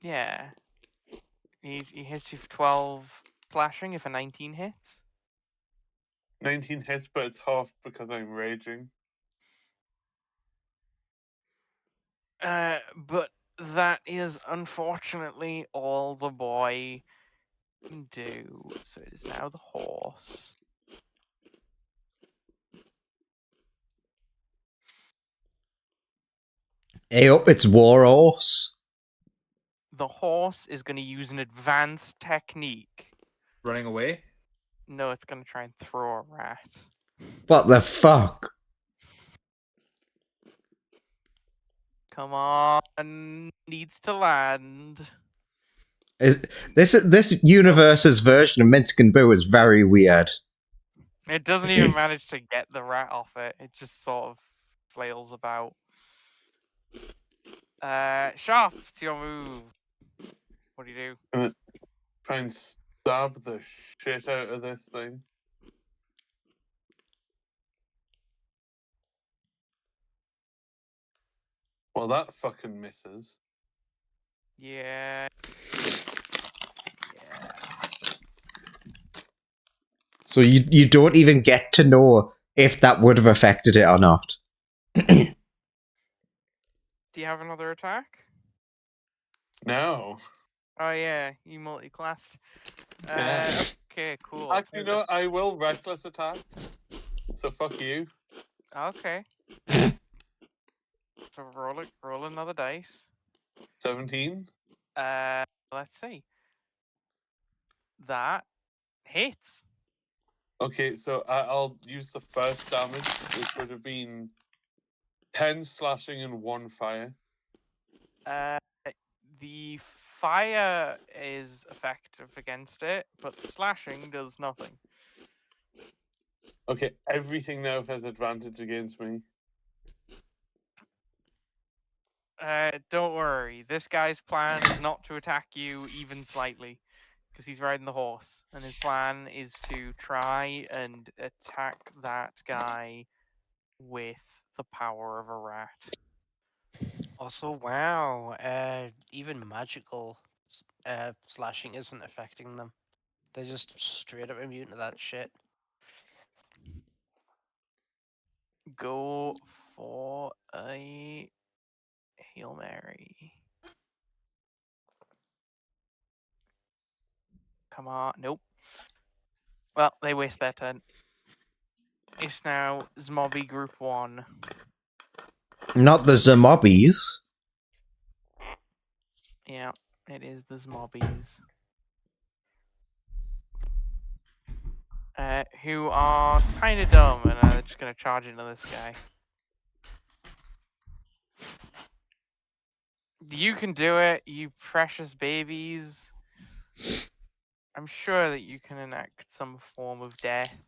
Yeah. He hits you for 12 slashing if a 19 hits. 19 hits, but it's half because I'm raging. But that is unfortunately all the boy can do. So it is now the horse. Hey up, it's War Horse. The horse is going to use an advanced technique. Running away? No, it's going to try and throw a rat. What the fuck? Come on, needs to land. Is this universe's version of Minsk and Boo is very weird. It doesn't even manage to get the rat off it. It just sort of flails about. Sharp, it's your move. What do you do? Try and stab the shit out of this thing. Well, that fucking misses. Yeah. So you don't even get to know if that would have affected it or not. Do you have another attack? No. Oh yeah, you multi-classed. Yeah. Okay, cool. Actually, no, I will reckless attack. So fuck you. Okay. So roll another dice. 17. Let's see. That hits. Okay, so I'll use the first damage, which would have been 10 slashing and 1 fire. The fire is effective against it, but the slashing does nothing. Okay, everything now has advantage against me. Don't worry. This guy's plan is not to attack you even slightly, because he's riding the horse, and his plan is to try and attack that guy with the power of a rat. Also, wow, even magical slashing isn't affecting them. They're just straight up immune to that shit. Go for a Hail Mary. Come on. Nope. Well, they waste their turn. It's now Zmobby Group 1. Not the Zomobbies. Yeah, it is the Zmobbies. Who are kind of dumb and are just going to charge into this guy. You can do it, you precious babies. I'm sure that you can enact some form of death.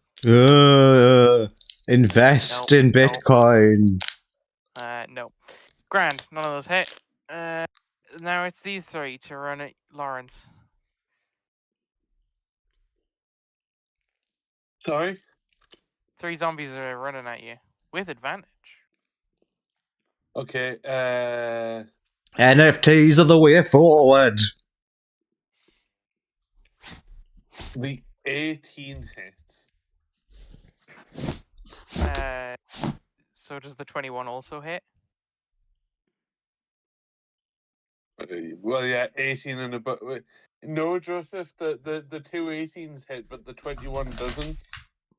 Invest Nope, in nope. Bitcoin. No. Grand, none of those hit. Now it's these three to run at Lawrence. Sorry? 3 zombies are running at you with advantage. Okay, NFTs are the way forward. the 18 hits. So does the 21 also hit? Well, yeah, 18 and above. No, Joseph, the two 18s hit, but the 21 doesn't.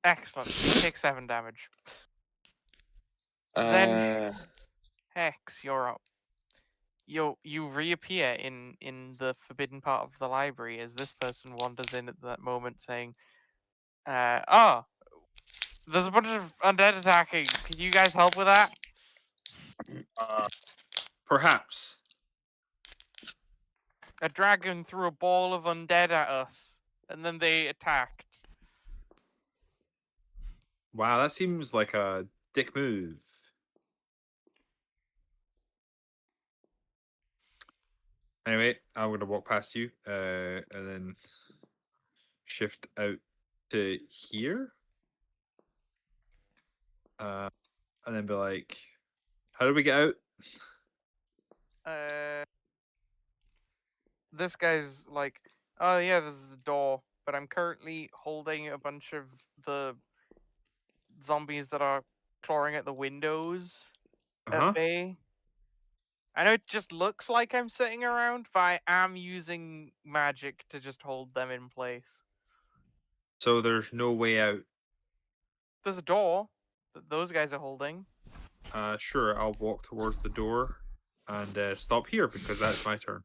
Excellent. You take 7 damage. Then Hex, you're up. You reappear in the forbidden part of the library as this person wanders in at that moment, saying, "Oh, there's a bunch of undead attacking. Can you guys help with that?" Perhaps. A dragon threw a ball of undead at us, and then they attacked. Wow, that seems like a dick move. Anyway, I'm gonna walk past you, and then shift out to here, and then be like, "How do we get out?" This guy's like, "Oh yeah, this is a door, but I'm currently holding a bunch of the zombies that are clawing at the windows Uh huh. at bay. I know it just looks like I'm sitting around, but I am using magic to just hold them in place. So there's no way out. There's a door that those guys are holding. Sure, I'll walk towards the door and stop here because that's my turn.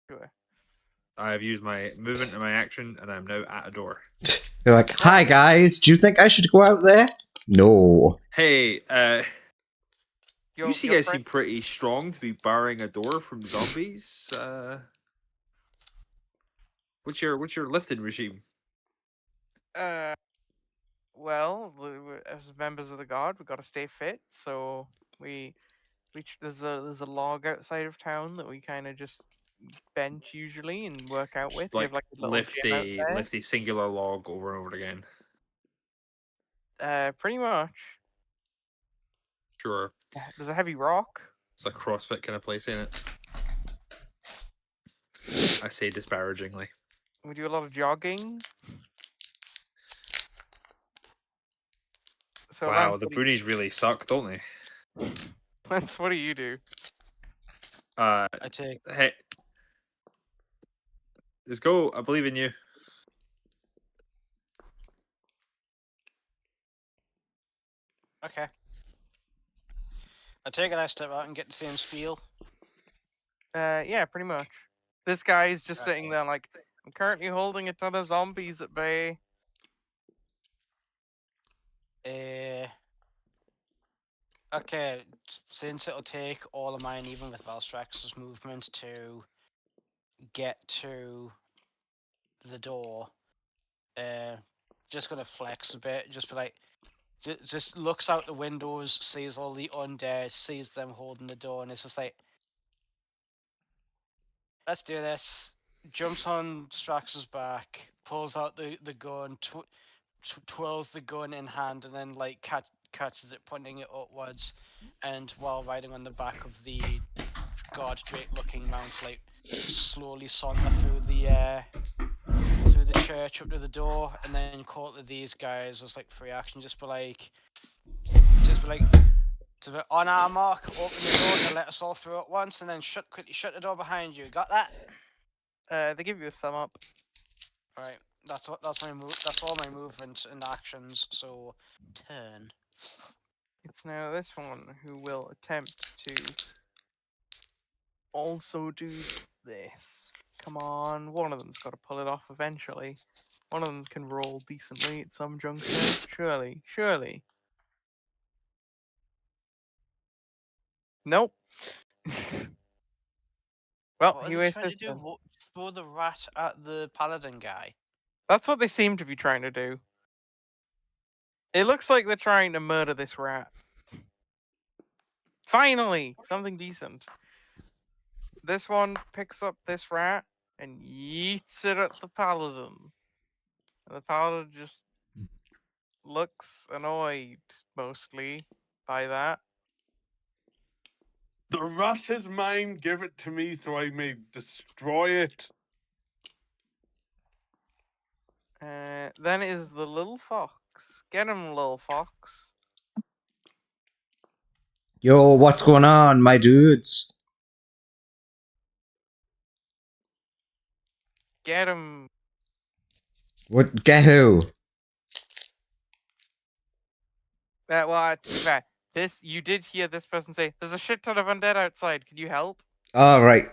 Sure. I have used my movement and my action, and I'm now at a door. They're like, hi guys, do you think I should go out there? No. Hey, Your, you see your guys friend, seem pretty strong to be barring a door from zombies. What's your lifting regime? well, as members of the guard, we got to stay fit. So there's a log outside of town that we kind of just bench usually and work out with. Just We like have like a little gym out there. lift a singular log over and over again. Pretty much. Sure, There's a heavy rock. it's a CrossFit kind of place, ain't it? I say disparagingly. We do a lot of jogging. So Wow, Lance, the boonies really suck, don't they? Lance, what do you do? Uh, I take. hey, let's go. I believe in you. Okay. I take it. I step out and get the same spiel. Yeah, pretty much. This guy is just sitting Okay. there like, I'm currently holding a ton of zombies at bay. Okay, since it'll take all of mine, even with Valstrax's movement, to get to the door, just gonna flex a bit, just be like, just looks out the windows, sees all the undead, sees them holding the door, and it's just like, let's do this. Jumps on Strax's back, pulls out the gun, twirls the gun in hand, and then like catches it, pointing it upwards, and while riding on the back of the guard drake-looking mount, like slowly saunter through the church up to the door, and then call to these guys as like free action, just be like, on our mark, open the door and let us all through at once, and then quickly shut the door behind you. Got that? They give you a thumb up. Right. That's my move. That's all my movements and actions. So, turn. It's now this one who will attempt to also do this. Come on, one of them's got to pull it off eventually. One of them can roll decently at some juncture. Surely. Nope. Well, What are he they wastes trying this to do? one. Throw the rat at the paladin guy. That's what they seem to be trying to do. It looks like they're trying to murder this rat. Finally, something decent. This one picks up this rat and yeets it at the paladin. And the paladin just looks annoyed, mostly, by that. The rat is mine. Give it to me so I may destroy it. Then is the little fox. Get him, little fox. Yo, what's going on, my dudes? Get him. What? Get who? Well, to be fair, you did hear this person say, "There's a shit ton of undead outside. Can you help?" Oh, right.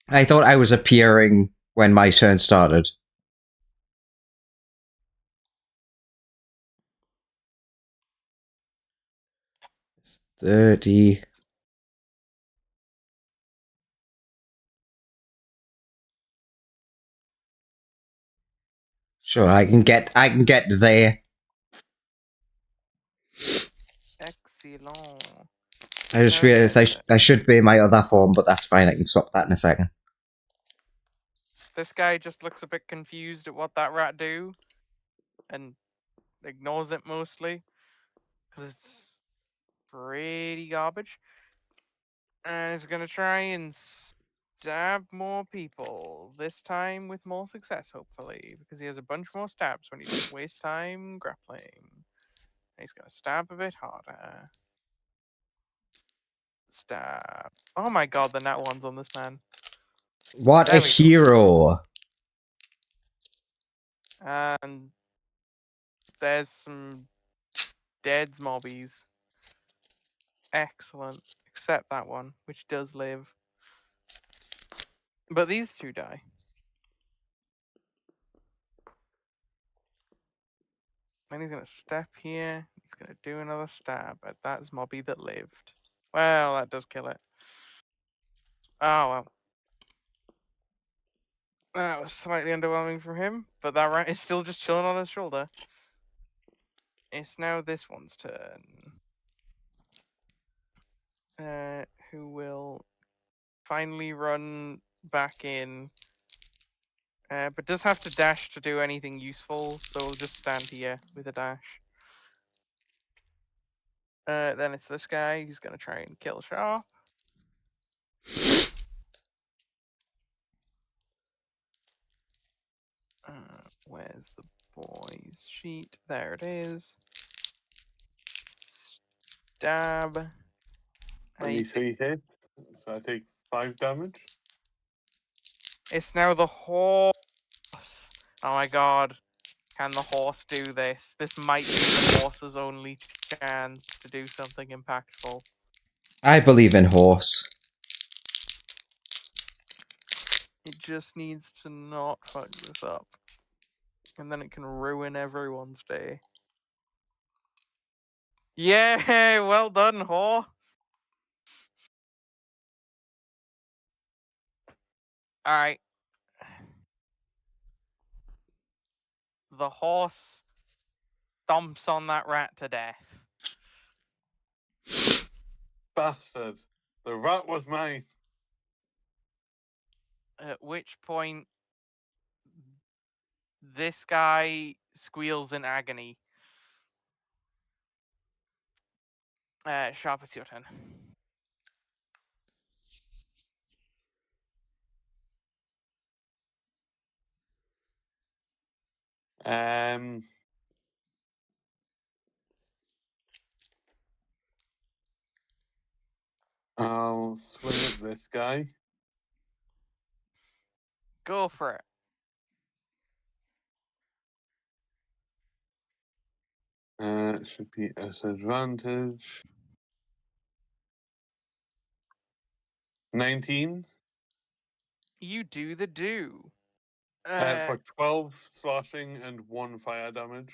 I thought I was appearing when my turn started. It's 30. Sure, I can get there. Excellent. I just realized I should be my other form, but that's fine. I can swap that in a second. This guy just looks a bit confused at what that rat do, and ignores it mostly, because it's pretty garbage. And is gonna try and stab more people. This time with more success, hopefully, because he has a bunch more stabs when he doesn't waste time grappling. And he's gonna stab a bit harder. Stab. Oh my god, the nat one's on this man. What There a we go. hero! And there's some dead mobbies. Excellent. Except that one, which does live. But these two die. Then he's going to step here. He's going to do another stab at that mobby that lived. Well, that does kill it. Oh, well. That was slightly underwhelming from him, but that rat is still just chilling on his shoulder. It's now this one's turn. Who will finally run back in, but does have to dash to do anything useful, so we'll just stand here with a dash. Then it's this guy who's going to try and kill Sharp. Where's the boys' sheet? There it is. Stab. 23 hit, so I take 5 damage. It's now the horse. Oh my god. Can the horse do this? This might be the horse's only chance to do something impactful. I believe in horse. It just needs to not fuck this up. And then it can ruin everyone's day. Yeah, well done, horse. Alright. The horse stomps on that rat to death. Bastard. The rat was mine. At which point, this guy squeals in agony. Sharp, it's your turn. I'll swing at this guy. Go for it. It should be at advantage. 19 You do the do. for 12 slashing and 1 fire damage.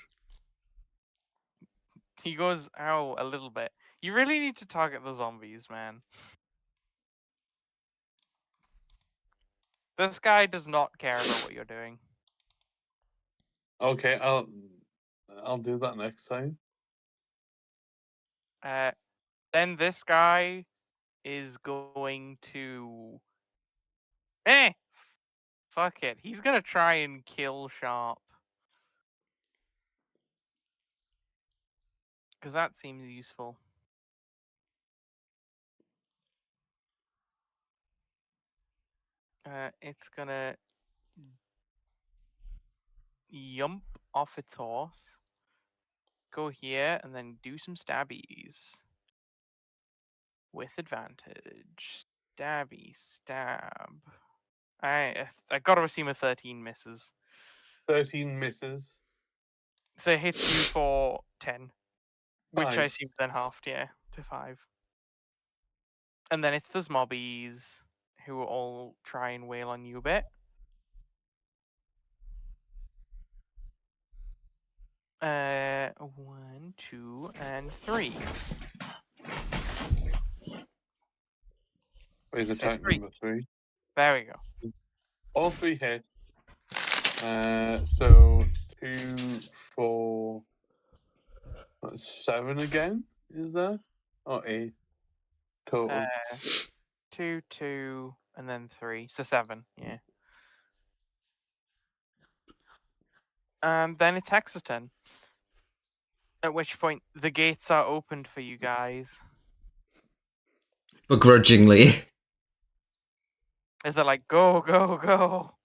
He goes, ow, a little bit. You really need to target the zombies, man. This guy does not care about what you're doing. Okay, I'll do that next time. Then this guy is going to... Fuck it. He's gonna try and kill Sharp. Because that seems useful. It's gonna yump off its horse. Go here and then do some stabbies. With advantage. Stabby, stab. I gotta assume a 13 misses. 13 misses. So it hits you for 10. Which I 5. assume then halved, yeah, to 5. And then it's the mobbies who all try and wail on you a bit. 1, 2, and 3. Where's Said attack 3. number 3? There we go. All 3 hit. So 2, 4, 7 again, is that? Or 8 total. 2, 2, and then 3. So 7, yeah. And then it's Hex's turn. At which point, the gates are opened for you guys. Begrudgingly. As they're like, go, go, go.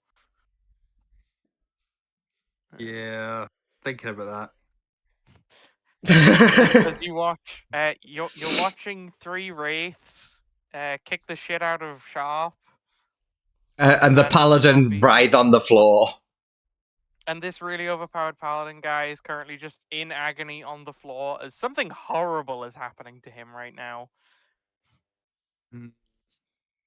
Yeah, thinking about As you watch, you're watching 3 wraiths kick the shit out of Sharp. And the And paladin zombie. writhe on the floor. And this really overpowered paladin guy is currently just in agony on the floor as something horrible is happening to him right now. Mm.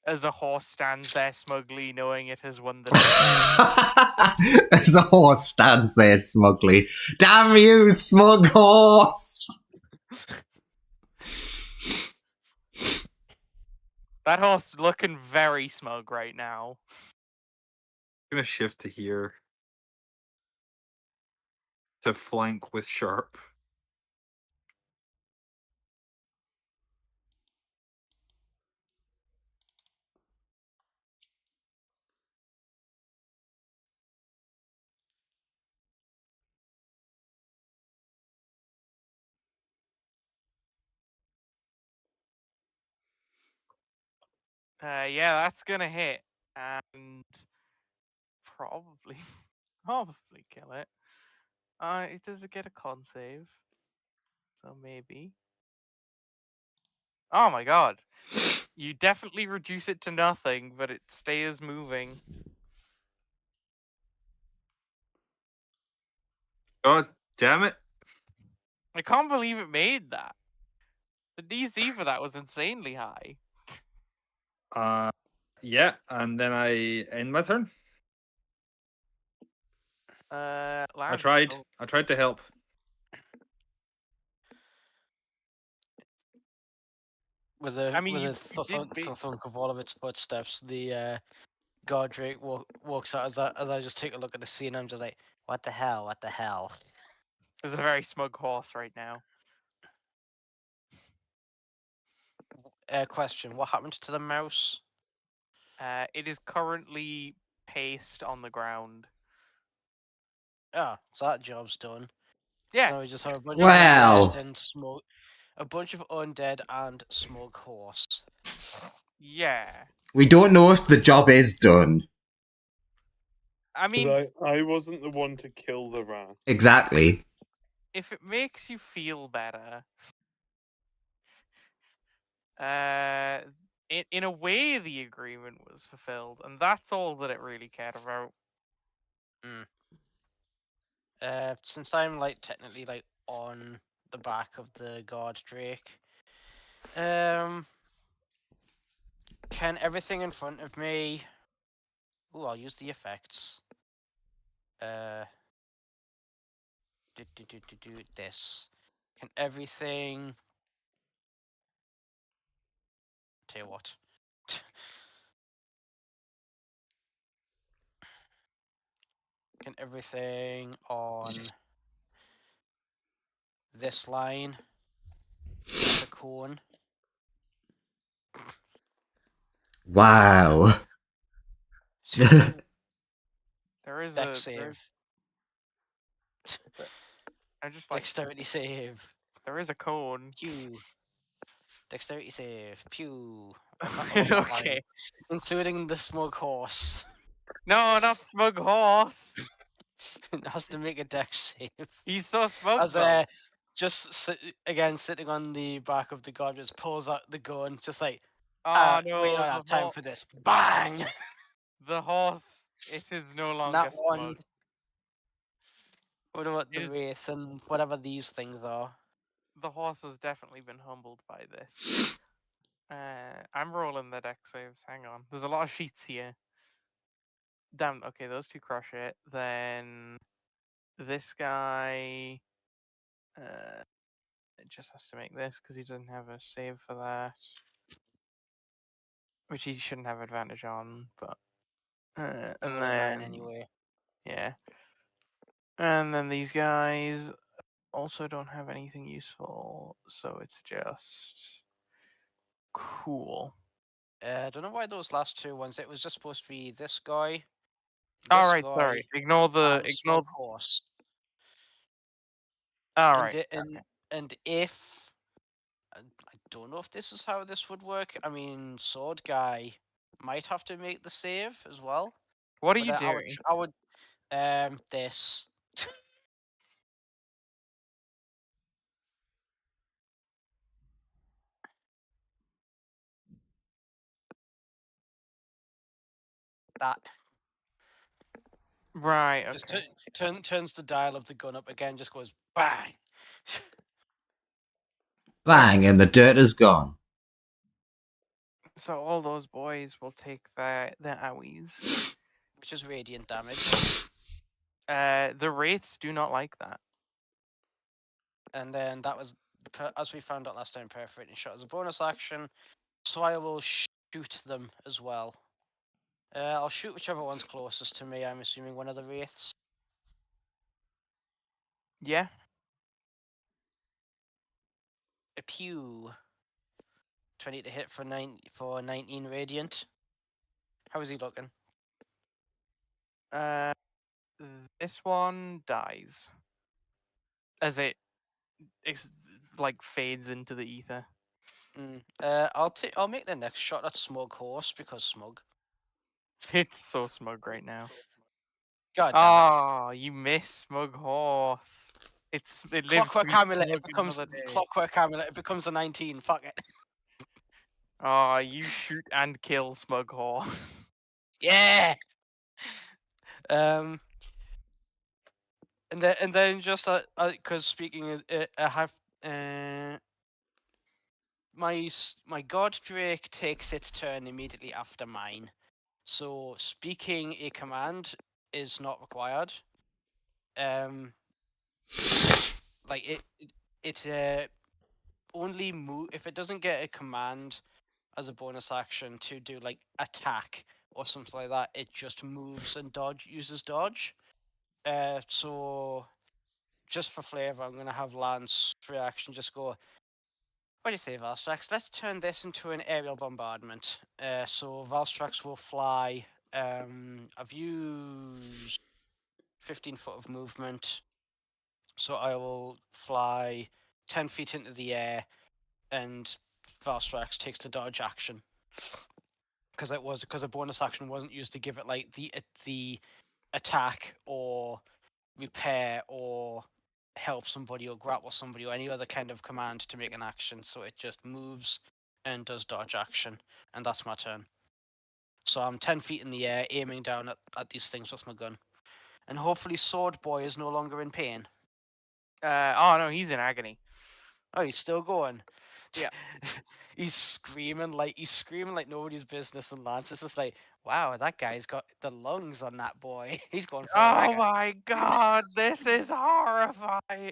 As a horse stands there smugly knowing it has won the victory. As a horse stands there smugly. Damn you, smug horse! That horse looking very smug right now. I'm gonna shift to here to flank with Sharp. Yeah, that's gonna hit. And probably kill it. It does get a con save. So maybe. Oh my god. You definitely reduce it to nothing, but it stays moving. God damn it! I can't believe it made that. The DC for that was insanely high. Yeah, and then I end my turn. I Lance, tried. go. I tried to help. With a I mean, with you a did big. thunk of all of its footsteps, the guard Drake walks out as I just take a look at the scene. I'm just like, what the hell? What the hell? There's a very smug horse right now. Question: what happened to the mouse? It is currently paced on the ground. Oh, so that job's done. Yeah. So now we just have a bunch Well. of undead and smoke, a bunch of undead and smug horse. Yeah. We don't know if the job is done. I mean, I wasn't the one to kill the rat. Exactly. if it makes you feel better, in a way, the agreement was fulfilled, and that's all that it really cared about. Since I'm like technically like on the back of the guard Drake, can everything in front of me? Ooh, I'll use the effects. Do this. Can everything? Tell you what. Can everything on this line make a cone? Wow. There is Dex a. save. I just like. Dexterity save. There is a cone. Pew. Dexterity save. Pew. On that line, Okay. including the smug horse. No, not smug horse. It has to make a dex save. He's so smug As though. just sitting on the back of the guard, just pulls out the gun, just like, Oh we no, don't have time for this. Bang! the horse. It is no longer That smug. one. What about It the is- wraith and whatever these things are? The horse has definitely been humbled by this. I'm rolling the deck saves. Hang on. There's a lot of sheets here. Damn. Okay, those two crush it. Then this guy. It just has to make this because he doesn't have a save for that, which he shouldn't have advantage on. But and Mine then anyway. yeah, and then these guys also don't have anything useful, so it's just cool. I don't know why those last two ones. It was just supposed to be this guy. All right, sorry. Ignore the and smug horse. All And right. and if I don't know if this is how this would work. I mean, sword guy might have to make the save as well. What are But you I doing? would this. That Right. just Okay. turns the dial of the gun up again. Just goes bang. Bang, and the dirt is gone. So all those boys will take their owies. Which is radiant damage. The wraiths do not like that. And then that was, as we found out last time, perforating shot as a bonus action. So I will shoot them as well. I'll shoot whichever one's closest to me. I'm assuming one of the wraiths. Yeah. A pew. 20 to hit for 19 radiant. How is he looking? This one dies as it like fades into the ether. I'll make the next shot at Smug Horse because Smug. It's so smug right now. God damn it. Oh, you miss Smug Horse. It lives to Clockwork be Amulet. smug It becomes another day. Clockwork Amulet. It becomes a 19. Fuck it. Oh, you shoot and kill Smug Horse. Yeah. And then just because speaking of I have my God Drake takes its turn immediately after mine. So speaking a command is not required. Like it only move if it doesn't get a command as a bonus action to do like attack or something like that. It just moves and uses dodge. So just for flavor, I'm gonna have Lance reaction just go. What do you say, Valstrax? Let's turn this into an aerial bombardment. So Valstrax will fly. I've used 15 foot of movement, so I will fly 10 feet into the air, and Valstrax takes the dodge action because a bonus action wasn't used to give it like the attack or repair or help somebody or grapple somebody or any other kind of command to make an action. So it just moves and does dodge action, and that's my turn. So I'm 10 feet in the air, aiming down at these things with my gun, and hopefully Sword Boy is no longer in pain. Oh no, he's in agony. Oh, he's still going. Yeah. He's screaming like nobody's business, and Lance is just like, "Wow, that guy's got the lungs on that boy. He's going for a Oh mega." my god, this is horrifying.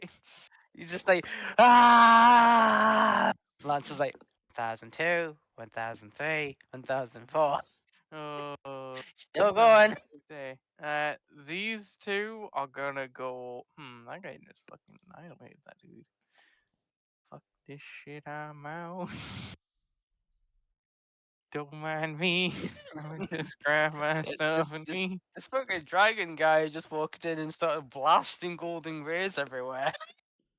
He's just like, ah! Lance is like, 1002, 1003, 1004. Oh, Still going. day. These two are gonna go. That guy just fucking annihilated that dude. Fuck this shit, I'm out. Don't mind me. I'ma just grab my stuff and me. The fucking dragon guy just walked in and started blasting golden rays everywhere.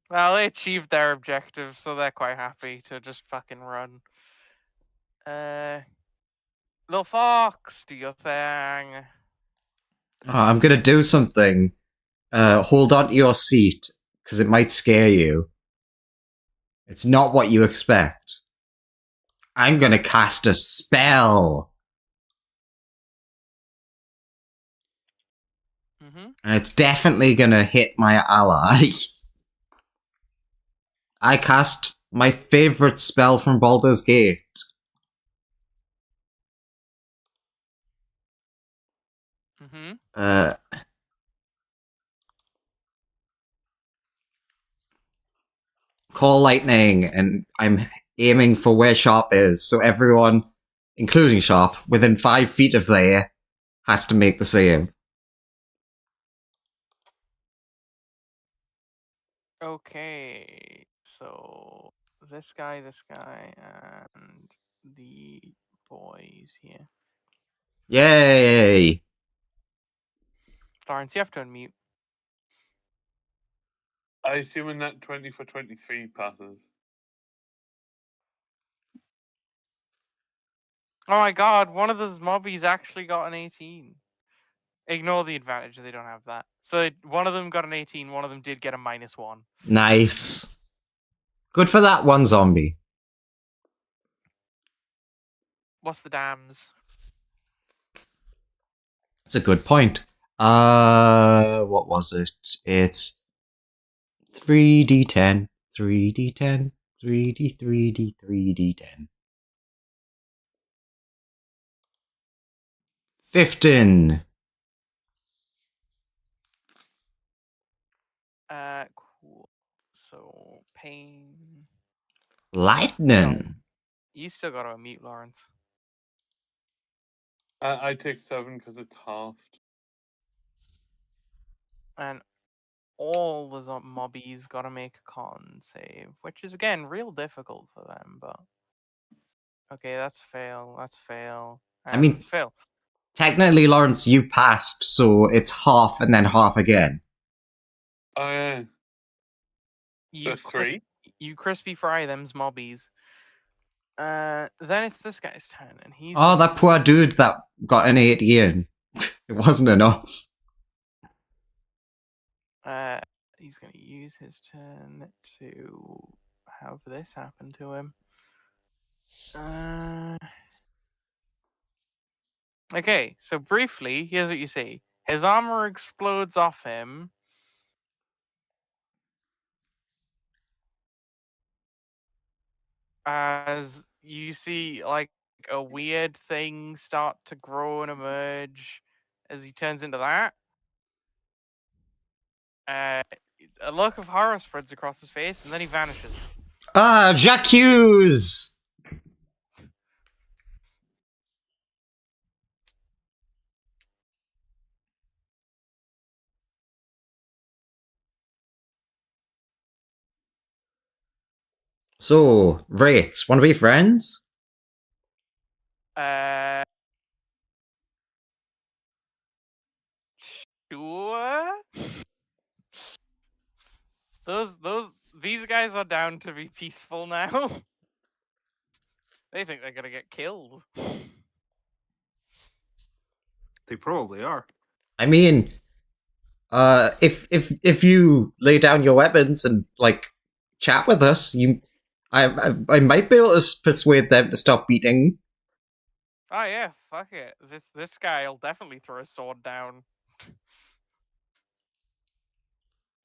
Well, they achieved their objective, so they're quite happy to just fucking run. Little fox, do your thing. Oh, I'm gonna do something. Hold on to your seat, because it might scare you. It's not what you expect. I'm gonna cast a spell. And it's definitely gonna hit my ally. I cast my favorite spell from Baldur's Gate. Call lightning, and I'm aiming for where Sharp is, so everyone, including Sharp, within 5 feet of there, has to make the save. Okay, so this guy, and the boys here. Yay! Lawrence, you have to unmute. I assume that 20 for 23 passes. Oh my god, one of those mobbies actually got an 18. Ignore the advantage, they don't have that. So one of them got an 18, one of them did get a -1. Nice. Good for that one zombie. What's the dams? That's a good point. What was it? It's 3d10, 3d10, 3d10. 15. Cool. So pain. Lightning. You still got to mute Lawrence. I take 7 because it's halved. And all the mobbies got to make a con save, which is again real difficult for them. But okay, that's fail. That's fail. I mean- it's fail. Technically, Lawrence, you passed, so it's half and then half again. Oh, yeah. You There's 3? you crispy fry them's mobbies. Then it's this guy's turn, and he's. Oh, that poor dude that got an 80 in. It wasn't enough. He's gonna use his turn to have this happen to him. Okay, so briefly, here's what you see. His armor explodes off him. As you see, like, a weird thing start to grow and emerge as he turns into that. A look of horror spreads across his face, and then he vanishes. Ah, J'accuse! So, rates. Want to be friends? Sure. These guys are down to be peaceful now. They think they're gonna get killed. They probably are. I mean, if you lay down your weapons and like chat with us, I might be able to persuade them to stop beating. Oh yeah, fuck it. This guy'll definitely throw a sword down.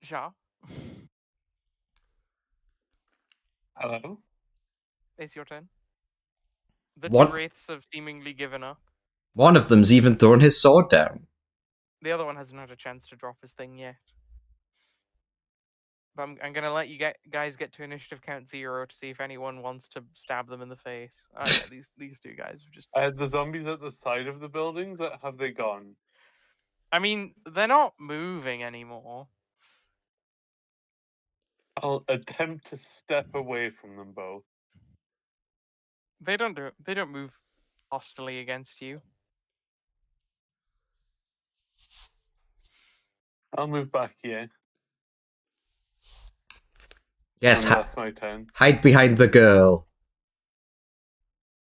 Ja, Hello? it's your turn. The What? two wraiths have seemingly given up. One of them's even thrown his sword down. The other one hasn't had a chance to drop his thing yet. But I'm gonna let you guys get to initiative count 0 to see if anyone wants to stab them in the face. Oh yeah, these two guys have just. The zombies at the side of the buildings, have they gone? I mean, they're not moving anymore. I'll attempt to step away from them both. They don't move hostilely against you. I'll move back here. Yes, And that's my turn. hide behind the girl.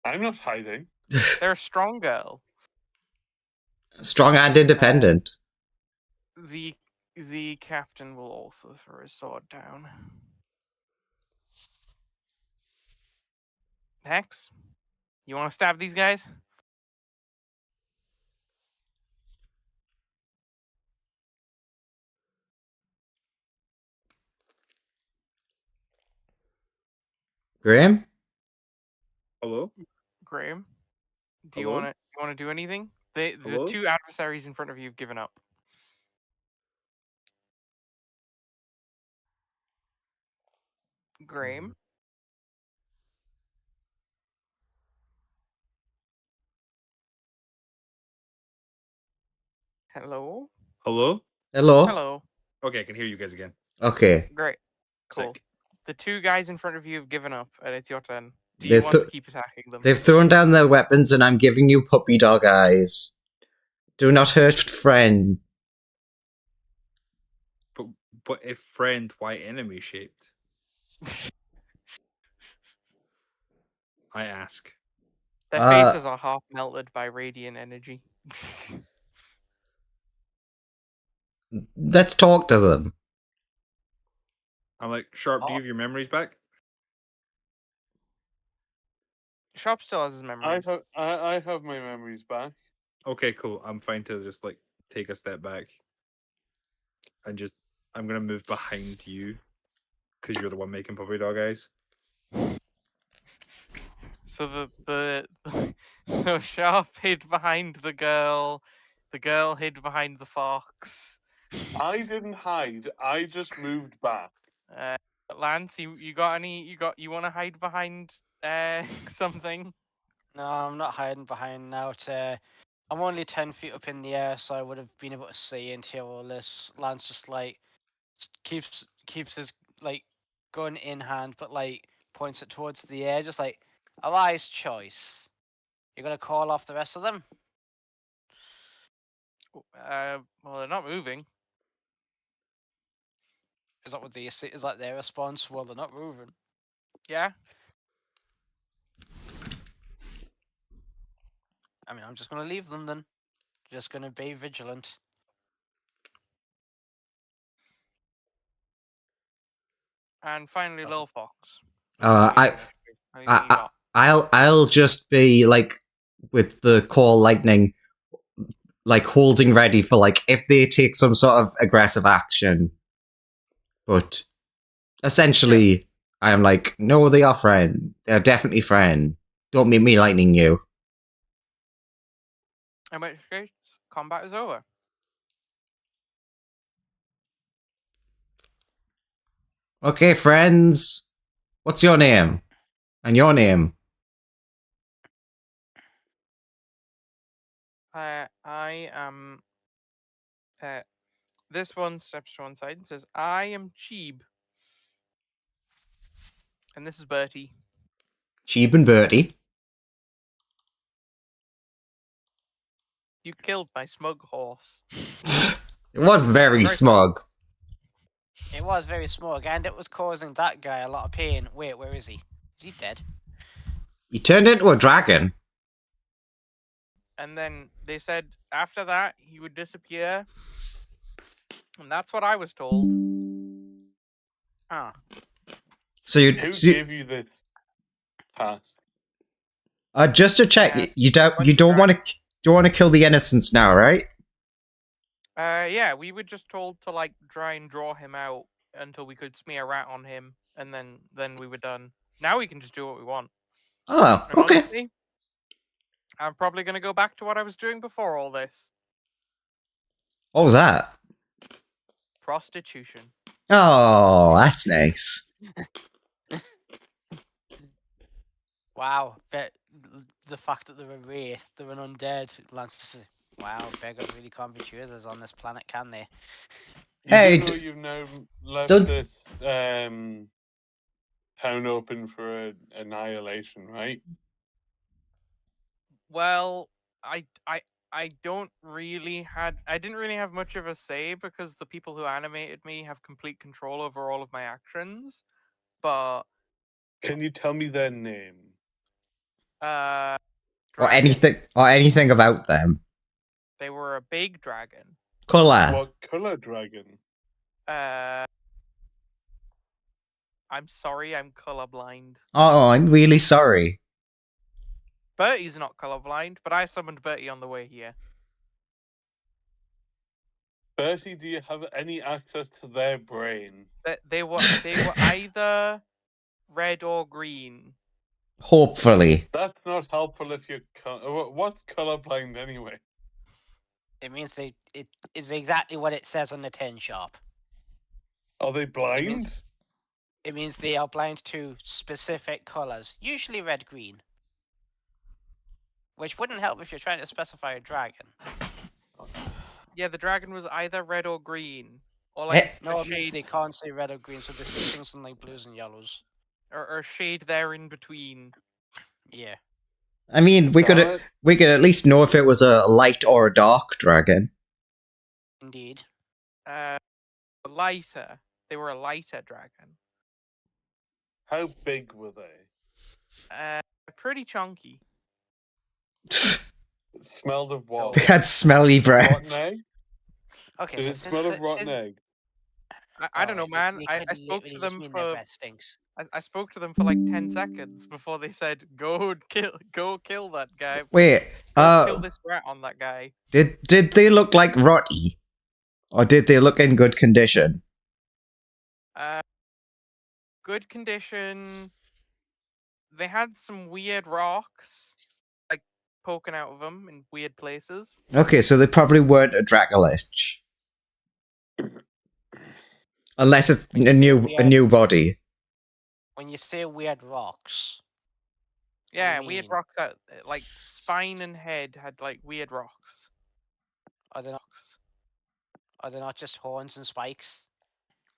I'm not hiding. They're a strong girl. Strong and independent. The captain will also throw his sword down. Hex, you want to stab these guys? Graham? Hello? Graham, do you Hello? want to do anything? The Hello? two adversaries in front of you have given up. Graham, hello, Hello? Hello? hello. Okay, I can hear you guys again. Okay. Great, cool. Sick. The two guys in front of you have given up, and it's your turn. Do They you want to th- keep attacking them? They've thrown down their weapons and I'm giving you puppy dog eyes. Do not hurt friend. But if friend, why enemy shaped? I ask. Their Uh, faces are half melted by radiant energy. Let's talk to them. I'm like, Sharp, do you have your memories back? Sharp still has his memories. I have my memories back. Okay, cool. I'm fine to just like take a step back and just I'm gonna move behind you because you're the one making puppy dog eyes. So so Sharp hid behind the girl hid behind the fox. I didn't hide. I just moved back. Lance, you got any? You want to hide behind something? No, I'm not hiding behind now. I'm only 10 feet up in the air, so I would have been able to see and hear all this. Lance just like keeps his like gun in hand, but like points it towards the air, just like a wise choice. You're gonna call off the rest of them. Well, they're not moving. Is that what they say? Is that their response? Well, they're not moving. Yeah. I mean, I'm just gonna leave them then. Just gonna be vigilant. And finally, Awesome. Lil Fox. I'll just be like with the core lightning, like holding ready for like if they take some sort of aggressive action. But essentially, I'm like, no, they are friend. They're definitely friend. Don't make me lightning you. In which case, combat is over. Okay, friends. What's your name? And your name? I am. This one steps to one side and says, "I am Cheeb." And this is Bertie. Cheeb and Bertie. You killed my smug horse. It was very smug. It was very smug, and it was causing that guy a lot of pain. Wait, where is he? Is he dead? He turned into a dragon. And then they said after that he would disappear. And that's what I was told. Huh. So you Who gave you this task? just to check, you don't want to kill the innocents now, right? Yeah, we were just told to like try and draw him out until we could smear rat on him, and then we were done. Now we can just do what we want. Oh, And okay. honestly, I'm probably gonna go back to what I was doing before all this. What was that? Prostitution. Oh, that's nice. Wow. The fact that they're a wraith, they're an undead. Lance just says, wow, beggars really can't be choosers on this planet, can they? Hey, You do know you've now left don't- this town open for annihilation, right? Well, I didn't really have much of a say because the people who animated me have complete control over all of my actions. But Can you tell me their name? or dragon. anything about them. They were a big dragon. Color. What color dragon? I'm sorry, I'm colorblind. Oh, I'm really sorry. Bertie's not colorblind, but I summoned Bertie on the way here. Bertie, do you have any access to their brain? They were either red or green. Hopefully. That's not helpful if you're. What's colorblind anyway? It means it is exactly what it says on the tin shop. Are they blind? It means they are blind to specific colors, usually red-green. Which wouldn't help if you're trying to specify a dragon. Yeah, the dragon was either red or green. Or like No, a it means shade, they can't say red or green, so they see things in like blues and yellows. or a shade there in between. Yeah. I mean, we could at least know if it was a light or a dark dragon. Indeed. Lighter. They were a lighter dragon. How big were they? Pretty chunky. It smelled of what? They had smelly breath. Rotten egg? Okay, Did so it smell of rotten egg? I don't know, It man. I could spoke to literally just them mean their for breath stinks. I spoke to them for like 10 seconds before they said, go kill that guy. Wait, Go kill this rat on that guy. did they look like rotty? Or did they look in good condition? Good condition. They had some weird rocks, like poking out of them in weird places. Okay, so they probably weren't a Dracolich. Unless it's When a you say new weird- body. When you say weird rocks, Yeah, you weird mean? rocks out like spine and head had like weird rocks. Are they not just horns and spikes?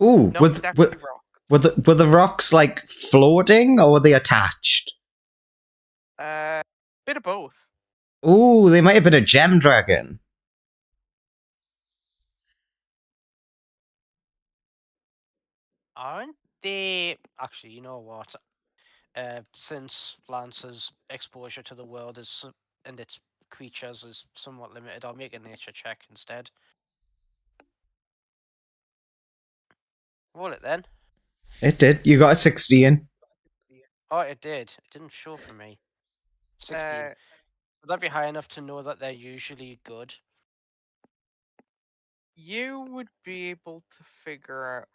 Ooh, No, it's definitely rocks. were the rocks like floating or were they attached? Bit of both. Ooh, they might have been a gem dragon. Aren't they? Actually, you know what? Since Lance's exposure to the world and its creatures is somewhat limited, I'll make a nature check instead. Roll it then. It did. You got a 16. Oh, it did. It didn't show for me. 16. Uh, Would that be high enough to know that they're usually good? you would be able to figure out.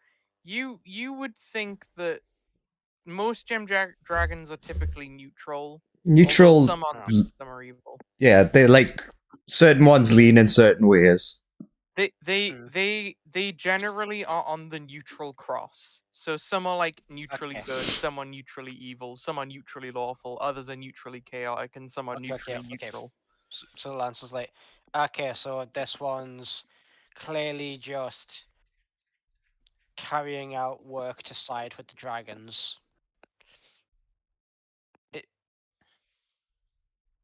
You would think that most gem dragons are typically neutral. Neutral. Although some are good, some are evil. Yeah, they like certain ones lean in certain ways. They generally are on the neutral cross. So some are like neutrally Okay. good, some are neutrally evil, some are neutrally lawful, others are neutrally chaotic, and some are neutrally okay. neutral. So Lance is like, okay, so this one's clearly just carrying out work to side with the dragons.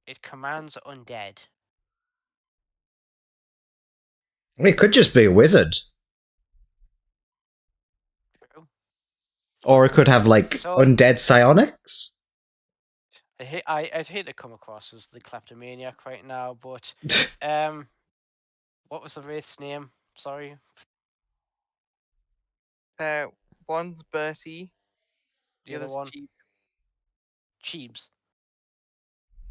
It commands undead. I mean, it could just be a wizard. True. Or it could have like So- undead psionics. I'd hate to come across as the kleptomaniac right now, but what was the wraith's name? Sorry. One's Bertie, The the other other's one? Cheap. Cheebs.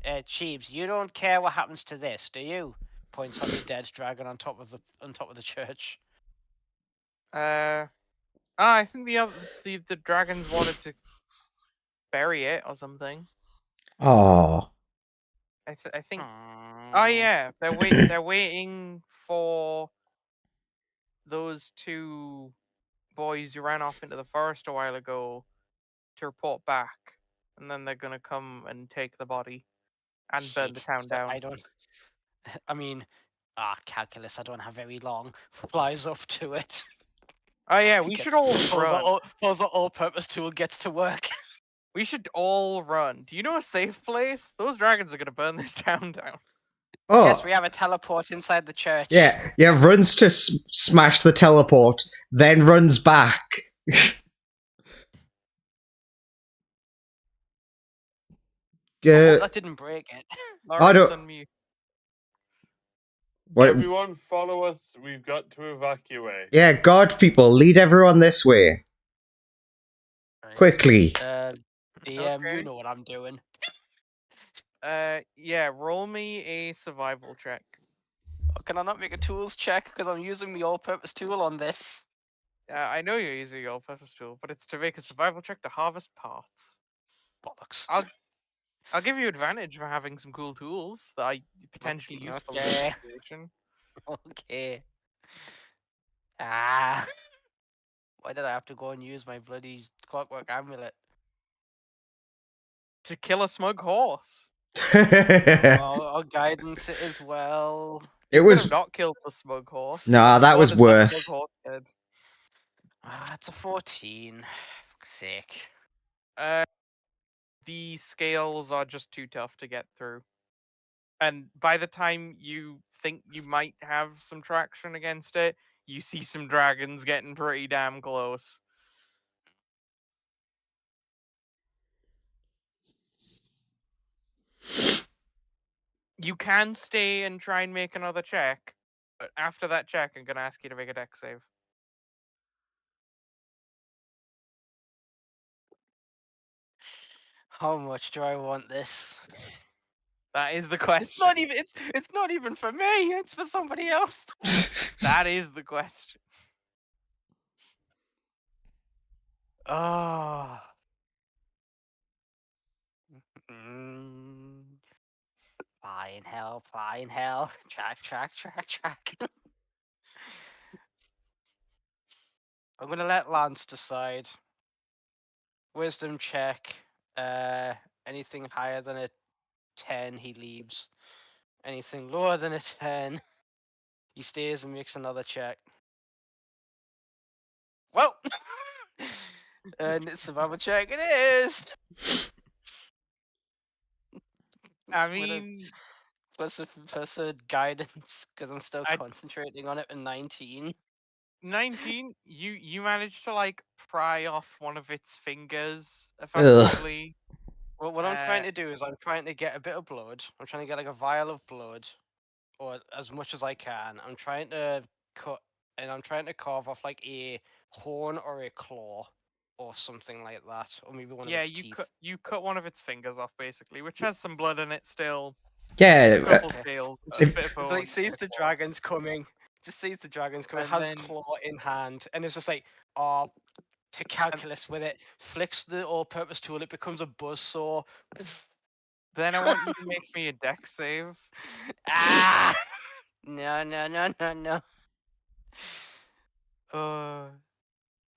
Cheebs, you don't care what happens to this, do you? Points at the dead dragon on top of the church. I think the dragons wanted to bury it or something. Oh. I think. Oh yeah, they're waiting for those two boys who ran off into the forest a while ago to report back, and then they're gonna come and take the body and burn the Shit, town so down. I don't. I mean, calculus. I don't have very long. Flies up to it. Oh yeah, we should all run. Pulls the all-purpose tool, gets to work. We should all run. Do you know a safe place? Those dragons are gonna burn this town down. Oh. Yes, we have a teleport inside the church. Yeah, runs to smash the teleport, then runs back. That didn't break it. Lawrence, unmute. What? Everyone follow us. We've got to evacuate. Yeah, God people, lead everyone this way. Right. Quickly. DM, Okay. you know what I'm doing. Yeah, roll me a survival check. Oh, can I not make a tools check because I'm using the all-purpose tool on this? I know you're using your all-purpose tool, but it's to make a survival check to harvest parts. Bollocks. I'll give you advantage for having some cool tools that are potentially useful in this Okay. situation. Okay. Ah. Why did I have to go and use my bloody clockwork amulet? To kill a smug horse. Our guidance as well. It Could was. have not killed the smug horse. Nah, that was Wanted that worth. smug horse dead. It's a 14. Fuck's sake. The scales are just too tough to get through. And by the time you think you might have some traction against it, you see some dragons getting pretty damn close. You can stay and try and make another check, but after that check, I'm going to ask you to make a dex save. How much do I want this? That is the question. It's not even for me. It's for somebody else. That is the question. Oh. Mm. Flying hell, flying hell. Track. I'm gonna let Lance decide. Wisdom check. Anything higher than a 10, he leaves. Anything lower than a 10, he stays and makes another check. Well, and it's survival check. It is. I With a mean, plus a guidance because I'm still I- concentrating on it. In 19. 19. You managed to like pry off one of its fingers effectively. Well, what I'm trying to do is I'm trying to get a bit of blood. I'm trying to get like a vial of blood, or as much as I can. I'm trying to cut, and I'm trying to carve off like a horn or a claw, or something like that, or maybe one of Yeah, its you teeth. cut one of its fingers off basically, which has some blood in it still. Yeah, A couple Okay. scales, a If- bit of So bone, he sees the claw. dragons coming. Just sees the dragons coming. And Has then- claw in hand, and it's just like, oh, to calculus with it. Flicks the all-purpose tool. It becomes a buzzsaw. Then I want you to make me a dex save. Ah! No.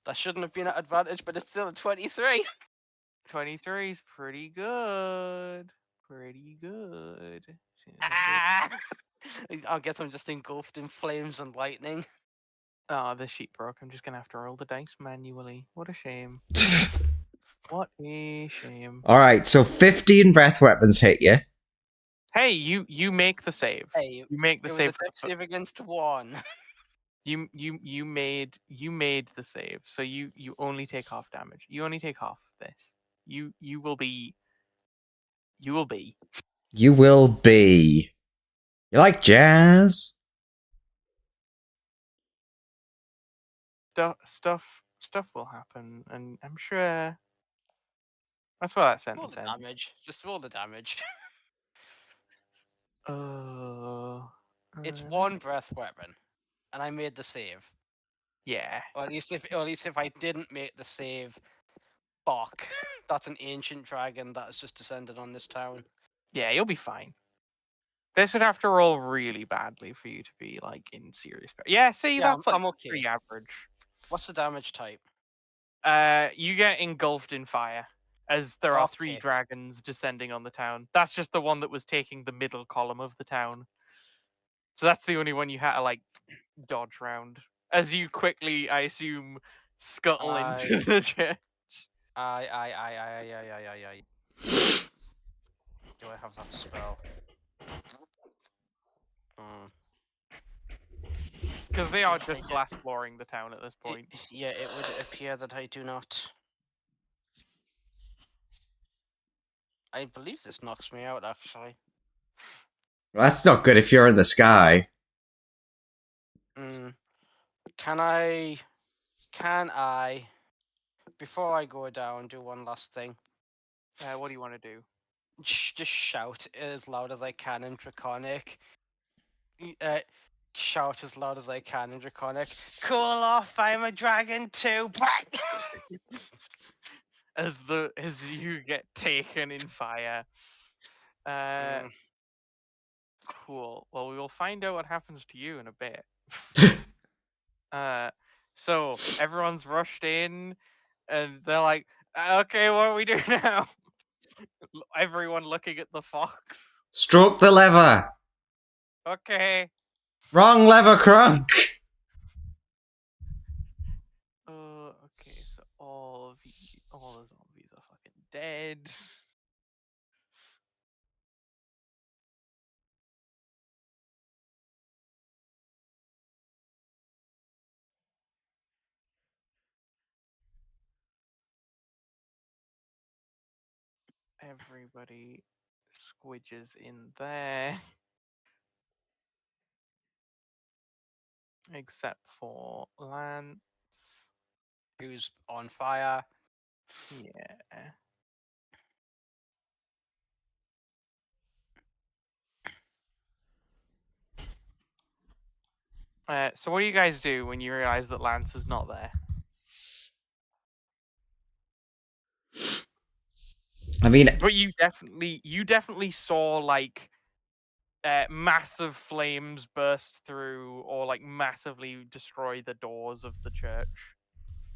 That shouldn't have been an advantage, but it's still a 23. 23 is pretty good. Pretty good. Ah! I guess I'm just engulfed in flames and lightning. Oh, this sheet broke. I'm just gonna have to roll the dice manually. What a shame. What a shame. all right, so 15 breath weapons hit you. Hey, you make the save. Hey, You make the it was save. a dex save against 1. You made the save, so you only take half damage. You only take half of this. You will be. You will be. You will be. You like jazz? Stuff will happen, and I'm sure. That's what that Roll sentence the ends. damage. Just roll the damage. It's 1 breath weapon, and I made the save. Yeah. Or at least if I didn't make the save, fuck. That's an ancient dragon that has just descended on this town. Yeah, you'll be fine. This would have to roll really badly for you to be like in serious. Yeah, see, Yeah, that's like I'm okay. pretty average. What's the damage type? You get engulfed in fire as there are 3 Okay. dragons descending on the town. That's just the one that was taking the middle column of the town. So that's the only one you had to like dodge round. As you quickly, I assume, scuttle into the church. I. Do I have that spell? Because they are just glass flooring the town at this point. It would appear that I do not. I believe this knocks me out, actually. Well, that's not good if you're in the sky. Can I, before I go down, do one last thing? What do you want to do? Just shout as loud as I can in Draconic. Shout as loud as I can in Draconic. Cool off, I'm a dragon too. As you get taken in fire. Cool. Well, we will find out what happens to you in a bit. So everyone's rushed in, and they're like, "Okay, what do we do now?" Everyone looking at the fox. Stroke the lever. Okay. Wrong lever, Crunk. Okay. So all the zombies are fucking dead. Everybody squidges in there. Except for Lance. Who's on fire? Yeah. So what do you guys do when you realize that Lance is not there? I mean, But you definitely saw like massive flames burst through or like massively destroy the doors of the church.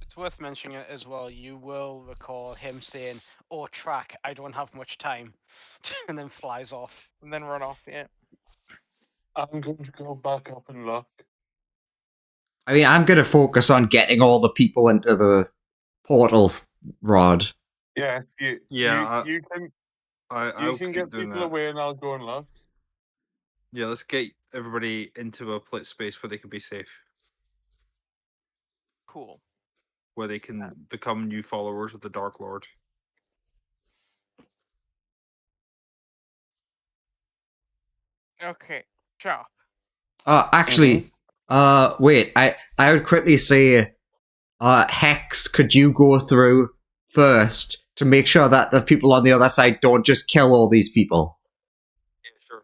It's worth mentioning it as well. You will recall him saying, "Oh, track, I don't have much time," and then flies off. And then run off, yeah. I'm going to go back up and look. I'm going to focus on getting all the people into the portal rod. Yeah, Yeah, you can I'll you can keep get doing people that. away and I'll go and look. Yeah, let's get everybody into a space where they can be safe, Cool. where they can become new followers of the Dark Lord. Okay, Sharp. Actually, wait. I would quickly say, Hex, could you go through first to make sure that the people on the other side don't just kill all these people? Yeah, sure.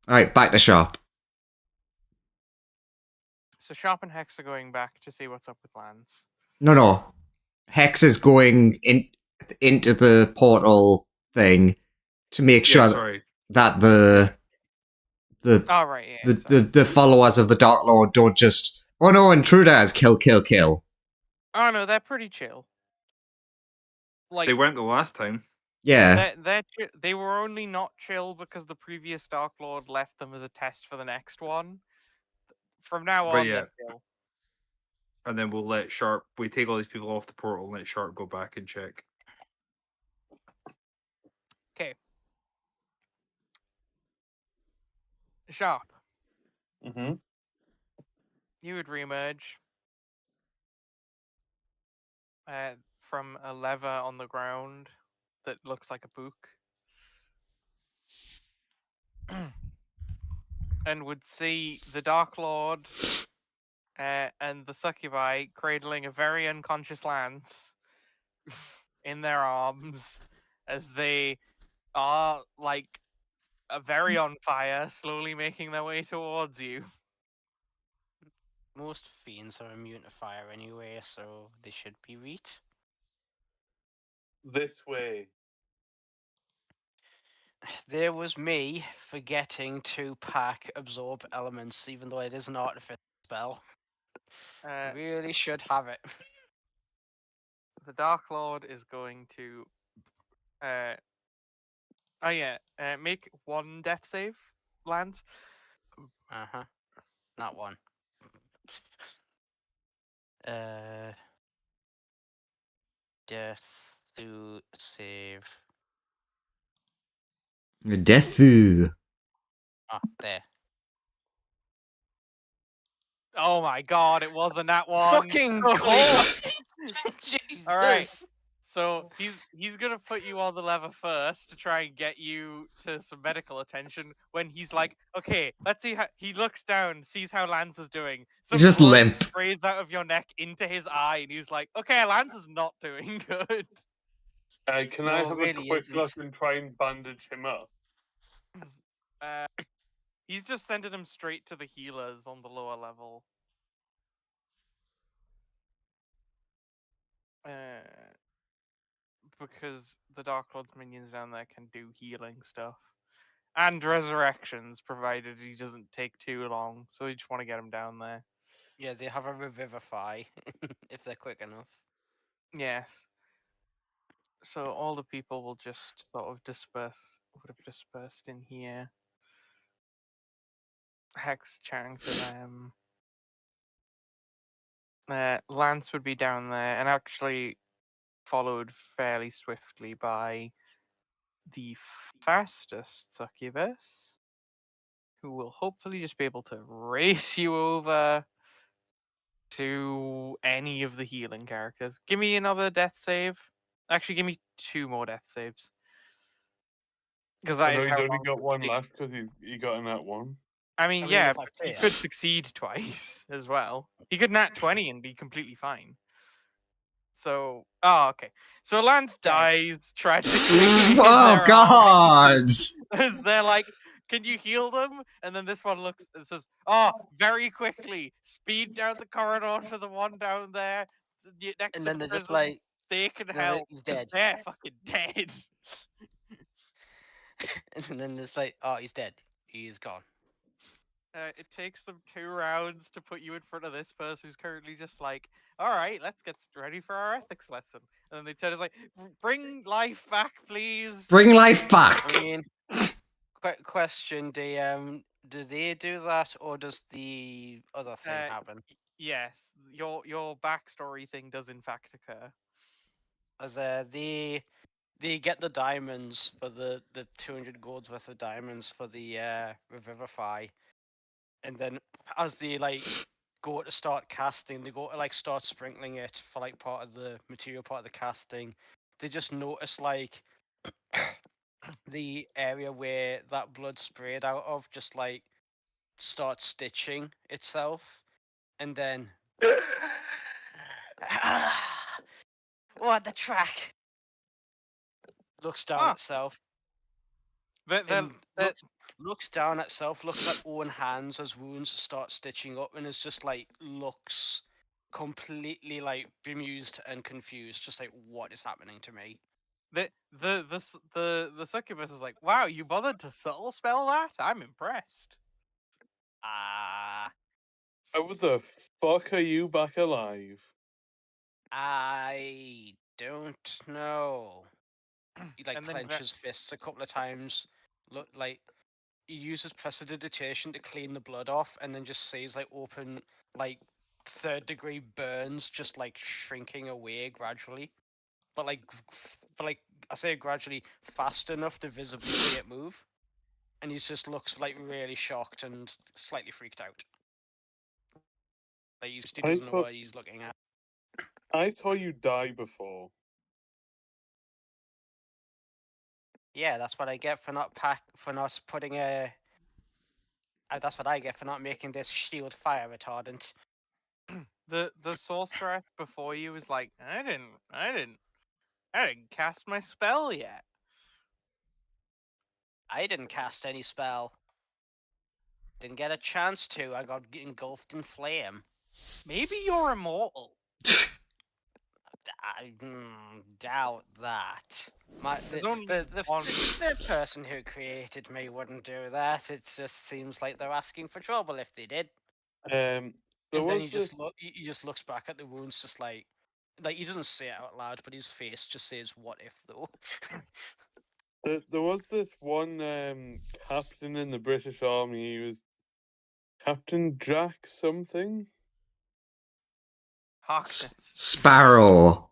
All right, back to shop. So Sharp and Hex are going back to see what's up with Lance. No. Hex is going into the portal thing to make sure sorry. that the Oh, right, yeah. the followers of the Dark Lord don't just, oh no, intruders, kill. Oh no, they're pretty chill. Like They weren't the last time. Yeah. they were only not chill because the previous Dark Lord left them as a test for the next one. From now But on, yeah. they're chill. And then we'll let Sharp. We take all these people off the portal and let Sharp go back and check. Okay. Sharp. Mm-hmm. You would reemerge from a lever on the ground that looks like a book. And would see the Dark Lord and the succubi cradling a very unconscious Lance in their arms as they are like very on fire, slowly making their way towards you. Most fiends are immune to fire anyway, so they should be reet. This way. There was me forgetting to pack absorb elements, even though it is an artificer spell. Really should have it. The Dark Lord is going to make one death save, Lance. Uh-huh. Not one. Death to save. Deathu. Ah, there. Oh my god, it wasn't that one. Fucking Holy cold. shit. Jesus. All right. So he's gonna put you on the lever first to try and get you to some medical attention. When he's like, okay, let's see how he looks down, sees how Lance is doing. Some Just blood limp. sprays out of your neck into his eye, and he's like, okay, Lance is not doing good. Can No, I it have really a quick isn't. look and try and bandage him up? He's just sending him straight to the healers on the lower level. Because the Dark Lord's minions down there can do healing stuff. And resurrections, provided he doesn't take too long. So you just want to get him down there. Yeah, they have a revivify if they're quick enough. Yes. So all the people will just sort of would have dispersed in here. Hex chatting to them. Lance would be down there, and actually followed fairly swiftly by the fastest succubus, who will hopefully just be able to race you over to any of the healing characters. Give me another death save. Actually, give me 2 more death saves. Because I that know is he's how only long it got would one take. left because he got in that one. I mean, I mean, yeah, if I but he fail- could succeed twice as well. He could nat 20 and be completely fine. So, okay. So Lance Dead. dies tragically in Oh their god! arms as they're like, can you heal them? And then this one looks and says, "Oh, very quickly, speed down the corridor to the one down there next And to then the they're just prison. like, They can they're like, help he's because dead. they're fucking dead." And then it's like, oh, he's dead. He's gone. It takes them 2 rounds to put you in front of this person who's currently just like, "All right, let's get ready for our ethics lesson." And then they tell us like, "Bring life back, please." Bring life back. I mean, question: do they do that, or does the other thing Uh, happen? Yes, your backstory thing does in fact occur. As they get the diamonds for the 200 golds worth of diamonds for the revivify, and then as they like go to start casting, they go to like start sprinkling it for like part of the material, part of the casting. They just notice like the area where that blood sprayed out of just like starts stitching itself, and then what the track looks down Huh. at itself The, and the, looks down at itself, looks at own hands as wounds start stitching up, and is just like looks completely like bemused and confused, just like what is happening to me. the succubus is like, "Wow, you bothered to subtle spell that? I'm impressed." Ah, How the fuck are you back alive? I don't know. He like And then clenches fists a couple of times. Look like he uses prestidigitation to clean the blood off, and then just sees like open like 3rd-degree burns just like shrinking away gradually, but like for like I say gradually fast enough to visibly see it move, and he just looks like really shocked and slightly freaked out. Like he just I doesn't know thought- what he's looking at. I saw you die before. Yeah, that's what I get for not putting a. That's what I get for not making this shield fire retardant. the sorceress before you was like, I didn't cast my spell yet." I didn't cast any spell. Didn't get a chance to. I got engulfed in flame. Maybe you're immortal. I doubt that. There's only The one. the person who created me wouldn't do that. It just seems like they're asking for trouble if they did. There And then was he this. he just looks back at the wounds, just like he doesn't say it out loud, but his face just says, "What if though?" There was this one captain in the British Army. He was Captain Jack something. Harkness. Sparrow.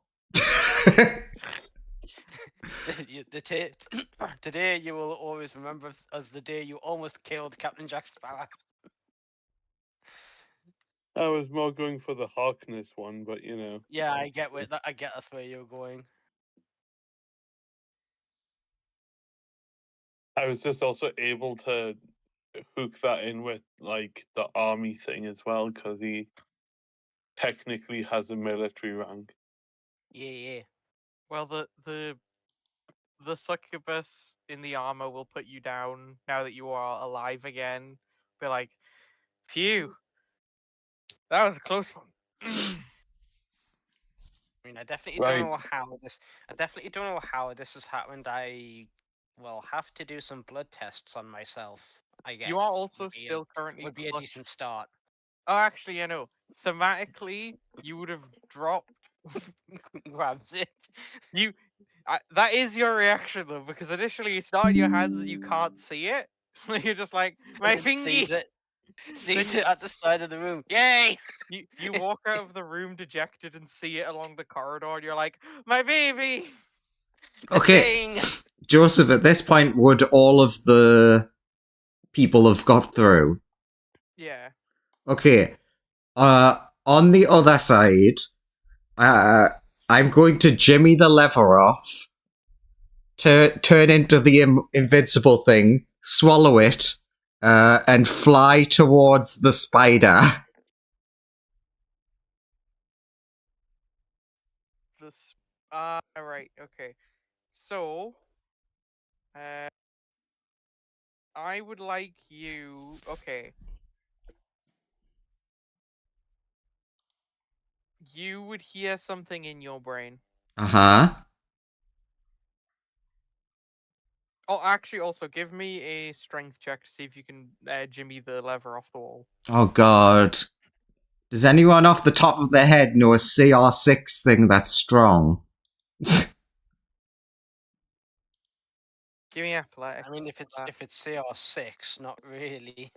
Today you will always remember as the day you almost killed Captain Jack Sparrow. I was more going for the Harkness one, but you know. Yeah, I get where I get that's where you're going. I was just also able to hook that in with like the army thing as well, because he technically has a military rank. Yeah. Well, the succubus in the armor will put you down now that you are alive again. Be like, "Phew, that was a close one." I mean, I definitely Right. don't know how this. I definitely don't know how this has happened. I will have to do some blood tests on myself. I guess You are also would be still currently would be a plus- decent start. Oh, actually, I know. Thematically, you would have dropped. Grabs it. That is your reaction though, because initially it's not in your hands and you can't see it. So you're just like, "My And then sees fingy." it. Sees Then it at the side of the room. Yay! you walk out of the room dejected and see it along the corridor, and you're like, "My baby." Okay, Thing. Joseph, at this point, would all of the people have got through? Yeah. Okay. On the other side, I'm going to jimmy the lever off, turn into the invincible thing, swallow it, and fly towards the spider. This. Right. Okay. So. Uh. I would like you. Okay. You would hear something in your brain. Uh-huh. Oh, actually, also give me a strength check to see if you can jimmy the lever off the wall. Oh, God. Does anyone off the top of their head know a CR6 thing that's strong? Give me athletics. I mean, if it's CR6, not really.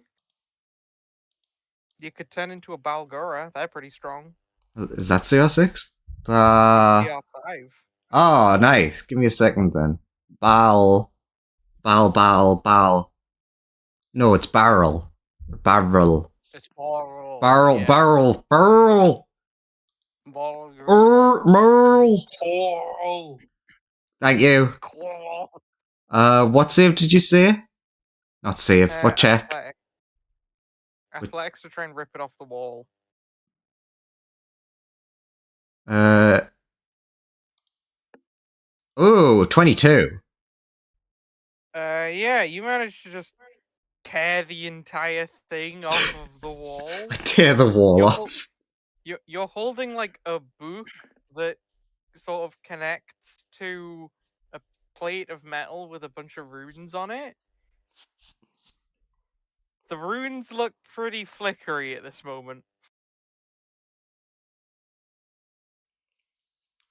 You could turn into a Balgora. They're pretty strong. Is that CR6? That's CR5. Oh, nice. Give me a second then. Bal. No, it's barrel. Barrel. It's Boral. Barrel, yeah. barrel. Boral. Merle. Coral. Thank you. It's Coral. What save did you say? Not save. What check? Athletics to try and rip it off the wall. Ooh, 22. Yeah, you managed to just tear the entire thing off of the wall. Tear the wall You're, off. you're holding like a book that sort of connects to a plate of metal with a bunch of runes on it. The runes look pretty flickery at this moment.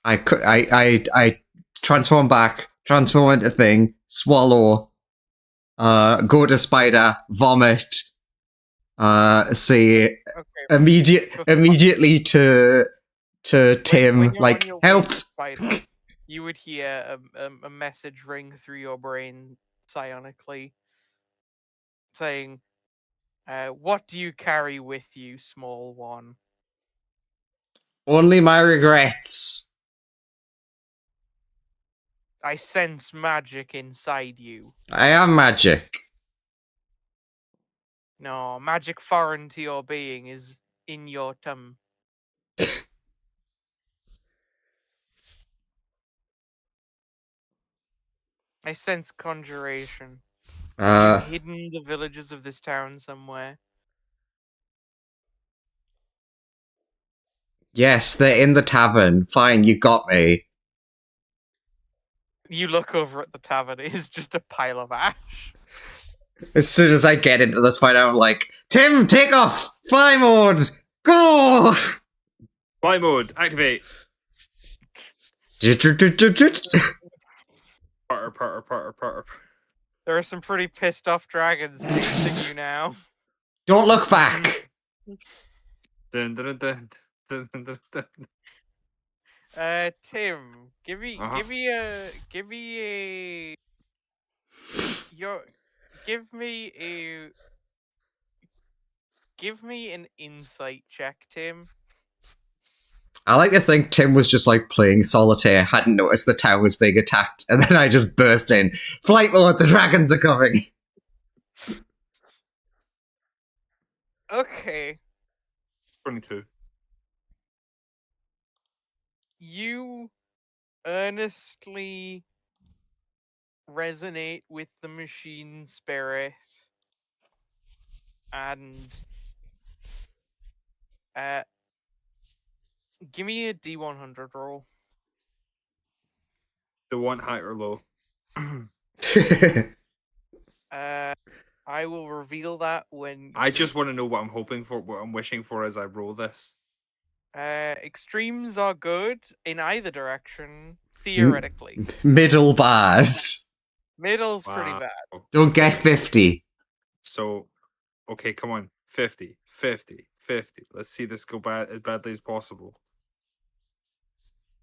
I transform back, transform into thing, swallow, go to spider, vomit, say Okay. immediately to Tim, when you're like, on your way help. to Spider, you would hear a message ring through your brain psionically saying, what do you carry with you, small one? Only my regrets. I sense magic inside you. I am magic. No, magic foreign to your being is in your tum. I sense conjuration. Have you hidden the villages of this town somewhere? Yes, they're in the tavern. Fine, you got me. You look over at the tavern, it is just a pile of ash. As soon as I get into this fight, I'm like, Tim, take off! Fly mode! Go! Fly mode, activate. Parter. There are some pretty pissed off dragons chasing you now. Don't look back! Dun, dun, dun, dun, dun, dun, dun. Tim, give me a give me an insight check, Tim. I like to think Tim was just like playing solitaire, hadn't noticed the town was being attacked, and then I just burst in. Flight mode, the dragons are coming! Okay. 22. You earnestly resonate with the machine spirit and give me a D100 roll. The one high or low. I will reveal that when I just want to know what I'm hoping for, what I'm wishing for as I roll this. extremes are good in either direction, theoretically. Middle bad. Middle's pretty Wow. bad. Don't get 50. So, okay, come on. 50, 50, 50. Let's see this go bad as badly as possible.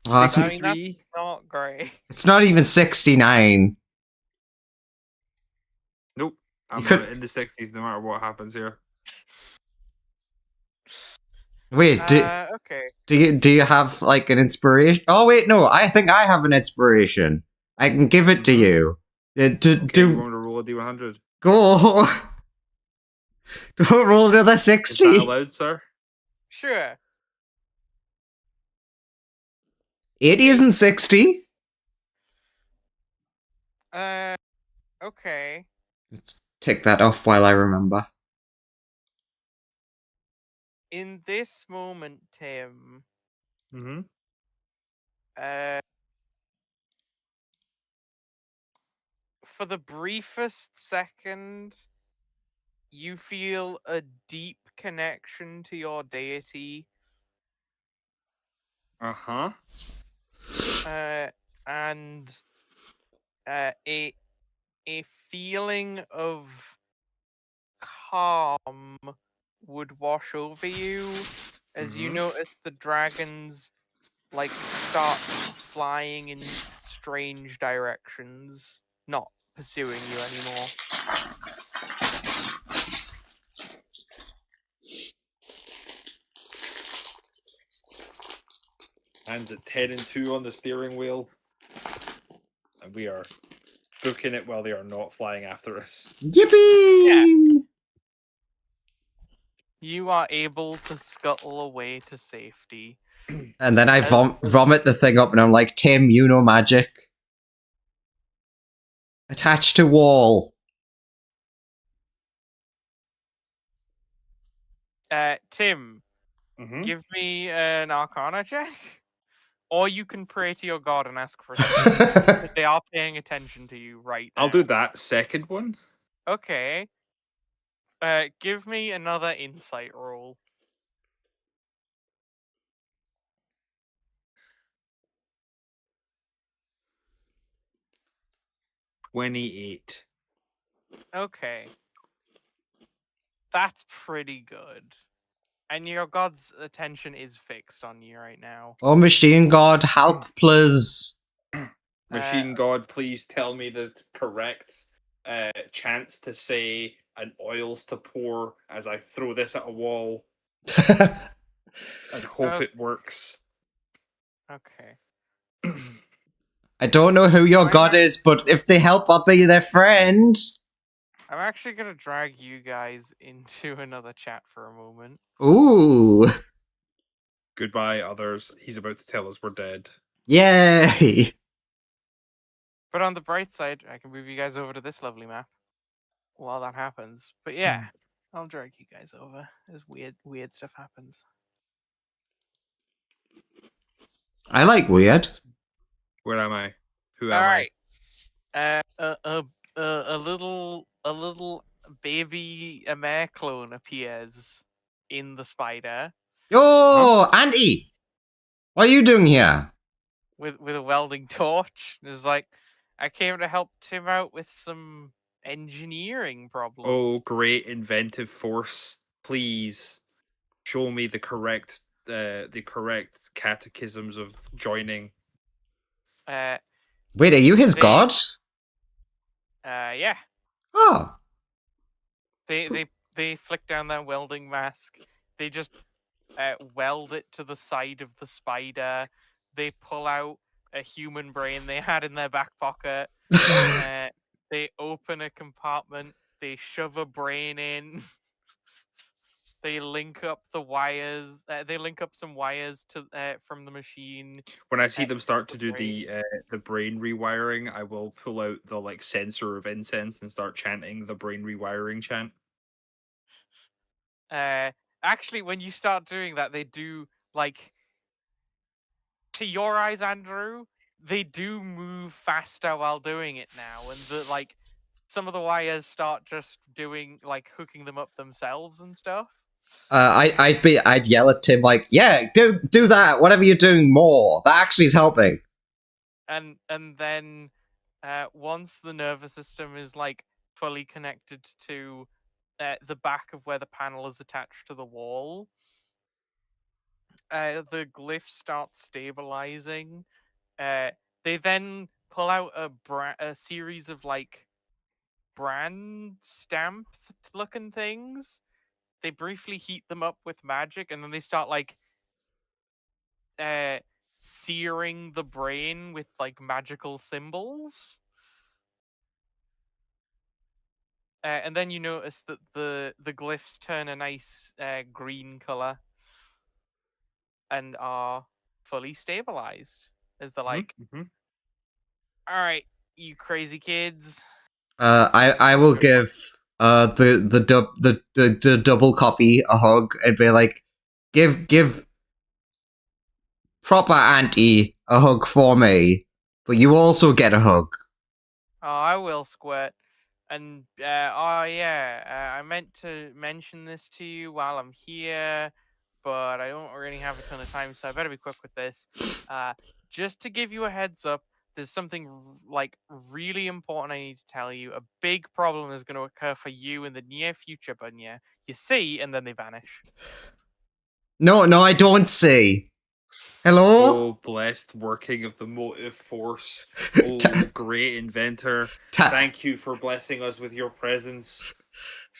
Oh, that's- I mean, that's 63. not great. It's not even 69. Nope. I'm could- in the 60s no matter what happens here. Wait, Okay. do you have like an inspiration? Oh wait, no. I think I have an inspiration. I can give it to you. Okay, Do you want me to roll a D100? go. Don't roll another Is 60. that allowed, sir? Sure. It isn't 60. Okay. It's tick that off while I remember. In this moment, Tim, Mm-hmm. for the briefest second, you feel a deep connection to your deity, Uh-huh. and a feeling of calm would wash over you as you Mhm. notice the dragons like start flying in strange directions, not pursuing you anymore. Hands at 10 and 2 on the steering wheel. And we are booking it while they are not flying after us. Yippee! Yeah. You are able to scuttle away to safety. And then I As- vomit the thing up, and I'm like, Tim, you know magic. Attached to wall. Tim, Mhm. give me an Arcana check, or you can pray to your god and ask for assistance. Because they are paying attention to you right now. I'll do that second one. Okay. Give me another insight roll. $28. Okay. That's pretty good. And your god's attention is fixed on you right now. Oh, machine god, help, please. Machine God, please tell me the correct chance to say an oils to pour as I throw this at a wall and hope it works. Okay. I don't know who your god is, but if they help, I'll be their friend. I'm actually gonna drag you guys into another chat for a moment. Ooh. Goodbye, others. He's about to tell us we're dead. Yay. But on the bright side, I can move you guys over to this lovely map while that happens. But yeah, I'll drag you guys over as weird stuff happens. I like weird. Where am I? Who All am right. A little baby mare clone appears in the spider Oh, Auntie! What are you doing here? with a welding torch. It's like, I came to help Tim out with some engineering I? problems. Oh, great inventive force. Please show me the correct catechisms of joining. Wait, are you his They- god? Yeah. Oh. They flick down their welding mask. They just weld it to the side of the spider. They pull out a human brain they had in their back pocket. They open a compartment. They shove a brain in. They link up the wires. They link up some wires to from the machine. When I see them start the to do brain. the brain rewiring, I will pull out the like sensor of incense and start chanting the brain rewiring chant. Actually, when you start doing that, they do like, to your eyes, Andrew, they do move faster while doing it now, and the like some of the wires start just doing like hooking them up themselves and stuff. I'd yell at Tim like, yeah, do that. Whatever you're doing, more. That actually is helping. And then once the nervous system is like fully connected to the back of where the panel is attached to the wall, the glyph starts stabilizing. They then pull out a series of like brand stamp looking things. They briefly heat them up with magic, and then they start like searing the brain with like magical symbols. And then you notice that the glyphs turn a nice green color and are fully stabilized. As they're like, Mm-hmm. all right, you crazy kids. I will Good one. give the double copy a hug and be like, give proper auntie a hug for me, but you also get a hug. Oh, I will, Squirt. And oh yeah, I meant to mention this to you while I'm here, but I don't really have a ton of time, so I better be quick with this. Just to give you a heads up, there's something like really important I need to tell you. A big problem is going to occur for you in the near future, Bunya. You see, and then they vanish. No, I don't see. Hello? Oh, blessed working of the motive force. Oh, Ta- great inventor. Ta- Thank you for blessing us with your presence.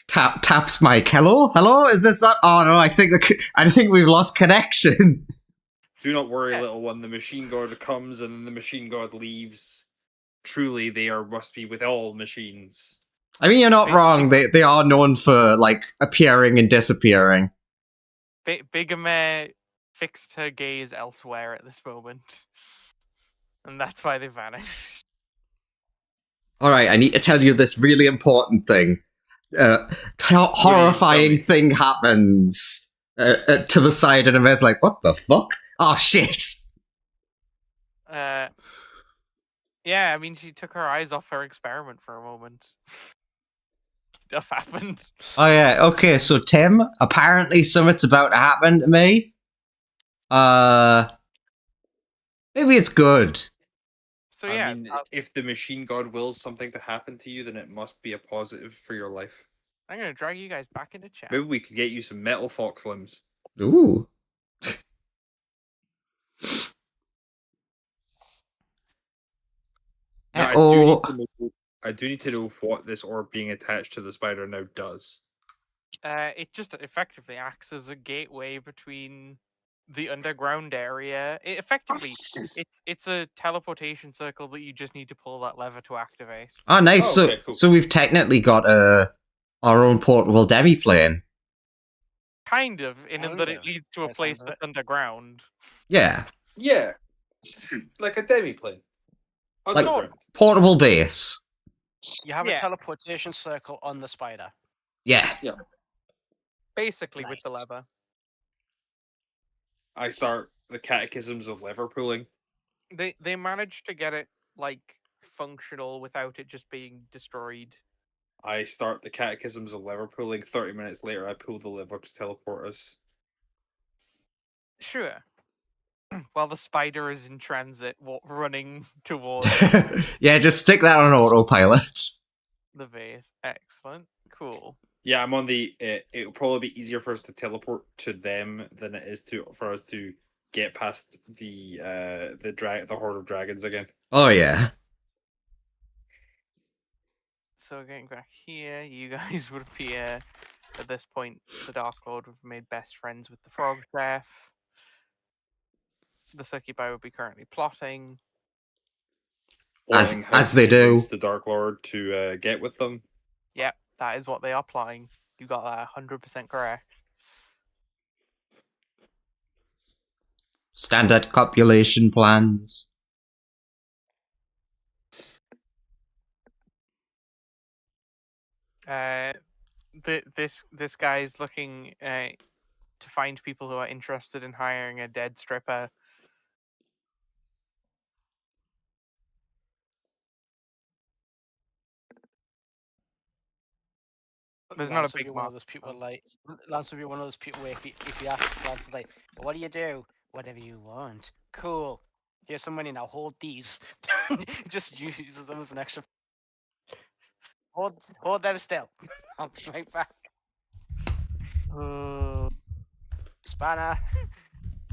taps mic. Hello? Is this not? Oh no, I think we've lost connection. Do not worry, Yeah. little one. The machine god comes and then the machine god leaves. Truly, must be with all machines. I mean, you're not wrong. They are known for like appearing and disappearing. Bigame fixed her gaze elsewhere at this moment, and that's why they vanished. All right, I need to tell you this really important thing. Horrifying thing happens to the side, and Amir's like, "What the fuck? Oh shit!" Yeah, I mean, she took her eyes off her experiment for a moment. Stuff happened. Oh yeah, okay. So Tim, apparently something's about to happen to me. Maybe it's good. So yeah, I mean, if the machine god wills something to happen to you, then it must be a positive for your life. I'm gonna drag you guys back into chat. Maybe we could get you some metal fox limbs. Ooh. Now, I do need to know what this orb being attached to the spider now does. It just effectively acts as a gateway between the underground area. Effectively, it's a teleportation circle that you just need to pull that lever to activate. Oh, nice. Oh, okay, cool. So we've technically got our own portable demi-plane. Kind of, in Kind that it of, leads to a by the place sounds of that's underground. Yeah, Yeah, like a demi-plane. Like- Underground. portable base. You have a Yeah. teleportation circle on the spider. Yeah. Basically, with the Nice. lever. I start the catechisms of lever pulling. They managed to get it like functional without it just being destroyed. I start the catechisms of lever pulling. 30 minutes later, I pull the lever to teleport us. Sure. While the spider is in transit, running towards Yeah, just stick that on autopilot. the base. Excellent. Cool. Yeah, I'm on the. It'll probably be easier for us to teleport to them than it is for us to get past the horde of dragons again. Oh yeah. So getting back here, you guys would appear at this point. The Dark Lord would have made best friends with the Frog Chef. The Succubi would be currently plotting. Plotting how As to they do. convince the Dark Lord to get with them. Yep, that is what they are plotting. You got that 100% correct. Standard copulation plans. This guy's looking to find people who are interested in hiring a dead stripper. There's not Lance a would big be one of market those people for like Lance would be one of those people where if you ask Lance like, what do you do? Whatever you want. Cool. Here's some money now. Hold these. Just uses them as an extra. Hold them still. I'll be right back. Spanner.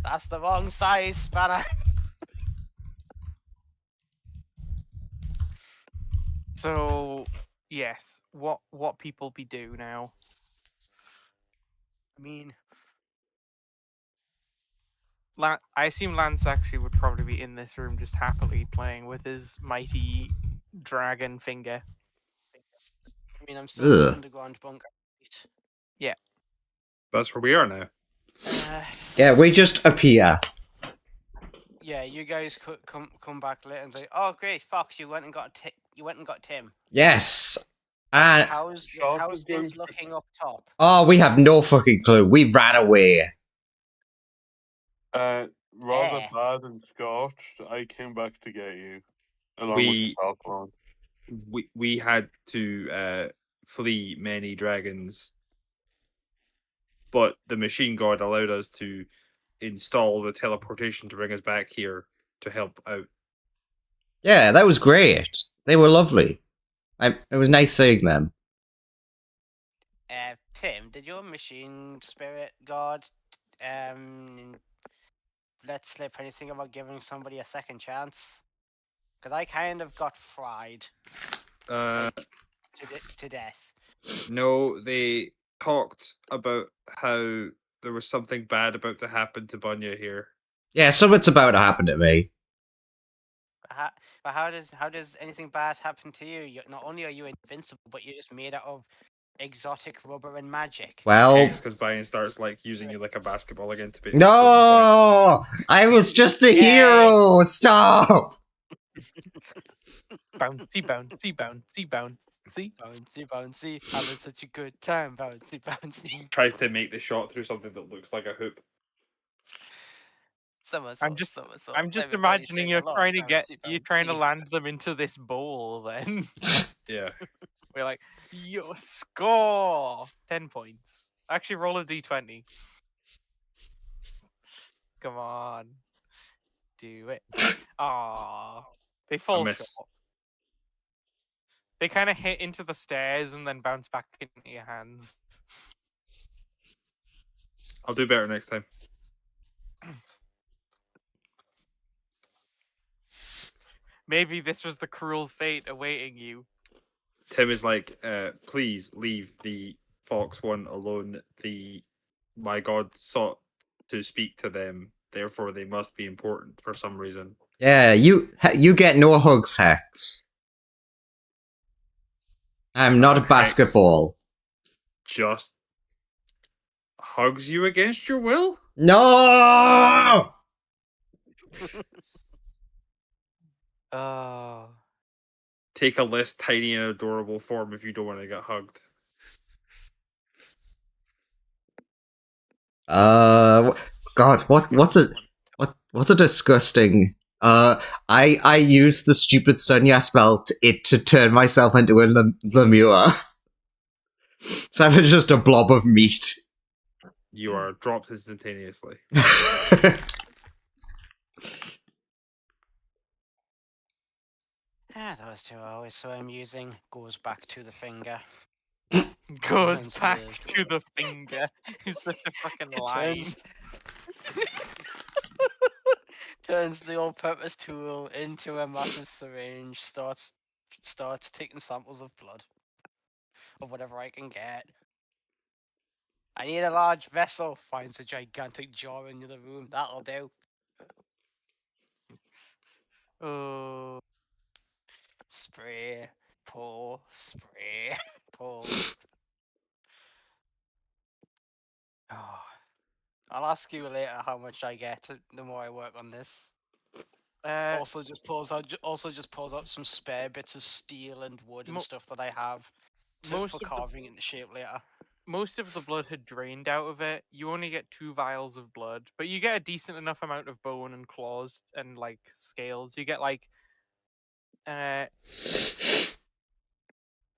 That's the wrong size, Spanner. So yes, what people be do now? I mean, I assume Lance actually would probably be in this room just happily playing with his mighty dragon finger. I'm still in the Ugh. underground bunker. That's where we are now. Yeah, we just appear. Yeah, you guys could come back later and say, "Oh, great, Fox, you went and got Tim." Yes. And Sharp how's is going things to- looking up top? oh, we have no fucking clue. We ran away. Rather Eh. bad and scorched. I came back to get you, along with We- the Falcon. We had to flee many dragons, but the machine god allowed us to install the teleportation to bring us back here to help out. Yeah, that was great. They were lovely. It was nice seeing them. Tim, did your machine spirit god let slip anything about giving somebody a second chance? Because I kind of got fried Uh, to death. no, they talked about how there was something bad about to happen to Bunya here. Yeah, something's about to happen to me. But how does anything bad happen to you? Not only are you invincible, but you're just made out of exotic rubber and magic. Well, X goes by and starts like using you like a basketball again to be. no! I was just a Yay. hero! Stop! Bouncy, bouncy, bouncy, bouncy. Bouncy, bouncy, having such a good time. Bouncy, bouncy. Tries to make the shot through something that looks like a hoop. I'm just Everybody imagining sing you're along. trying to Bouncy, trying to bouncy. land them into this bowl. Then Yeah. we're like, your score 10 points. Actually, roll a d20. Come on, do it. Ah, they fall miss. short. They kind of hit into the stairs and then bounce back into your hands. I'll do better next time. Maybe this was the cruel fate awaiting you. Tim is like, please leave the Fox one alone. My god sought to speak to them, therefore they must be important for some reason. Yeah, you get no hugs, Hex. I'm not a Hex. basketball. Just hugs you against your will? No! Oh. Take a less tiny and adorable form if you don't want to get hugged. God, what's a disgusting. I used the stupid Sunya spell to turn myself into a Lemure. So I'm just a blob of meat. You are dropped instantaneously. Those two are always so amusing. Goes back to the finger. Goes Turns back the- to the finger. He's such a fucking lie. Turns the all-purpose tool into a massive syringe. Starts taking samples of blood, of whatever I can get. I need a large vessel. Finds a gigantic jar in the other room. That'll do. Oh. Spray, pull, spray, pull. Oh. I'll ask you later how much I get the more I work on this. Also just pulls out some spare bits of steel and wood and stuff that I have for carving into shape later. Most of the blood had drained out of it. You only get 2 vials of blood, but you get a decent enough amount of bone and claws and like scales. You get like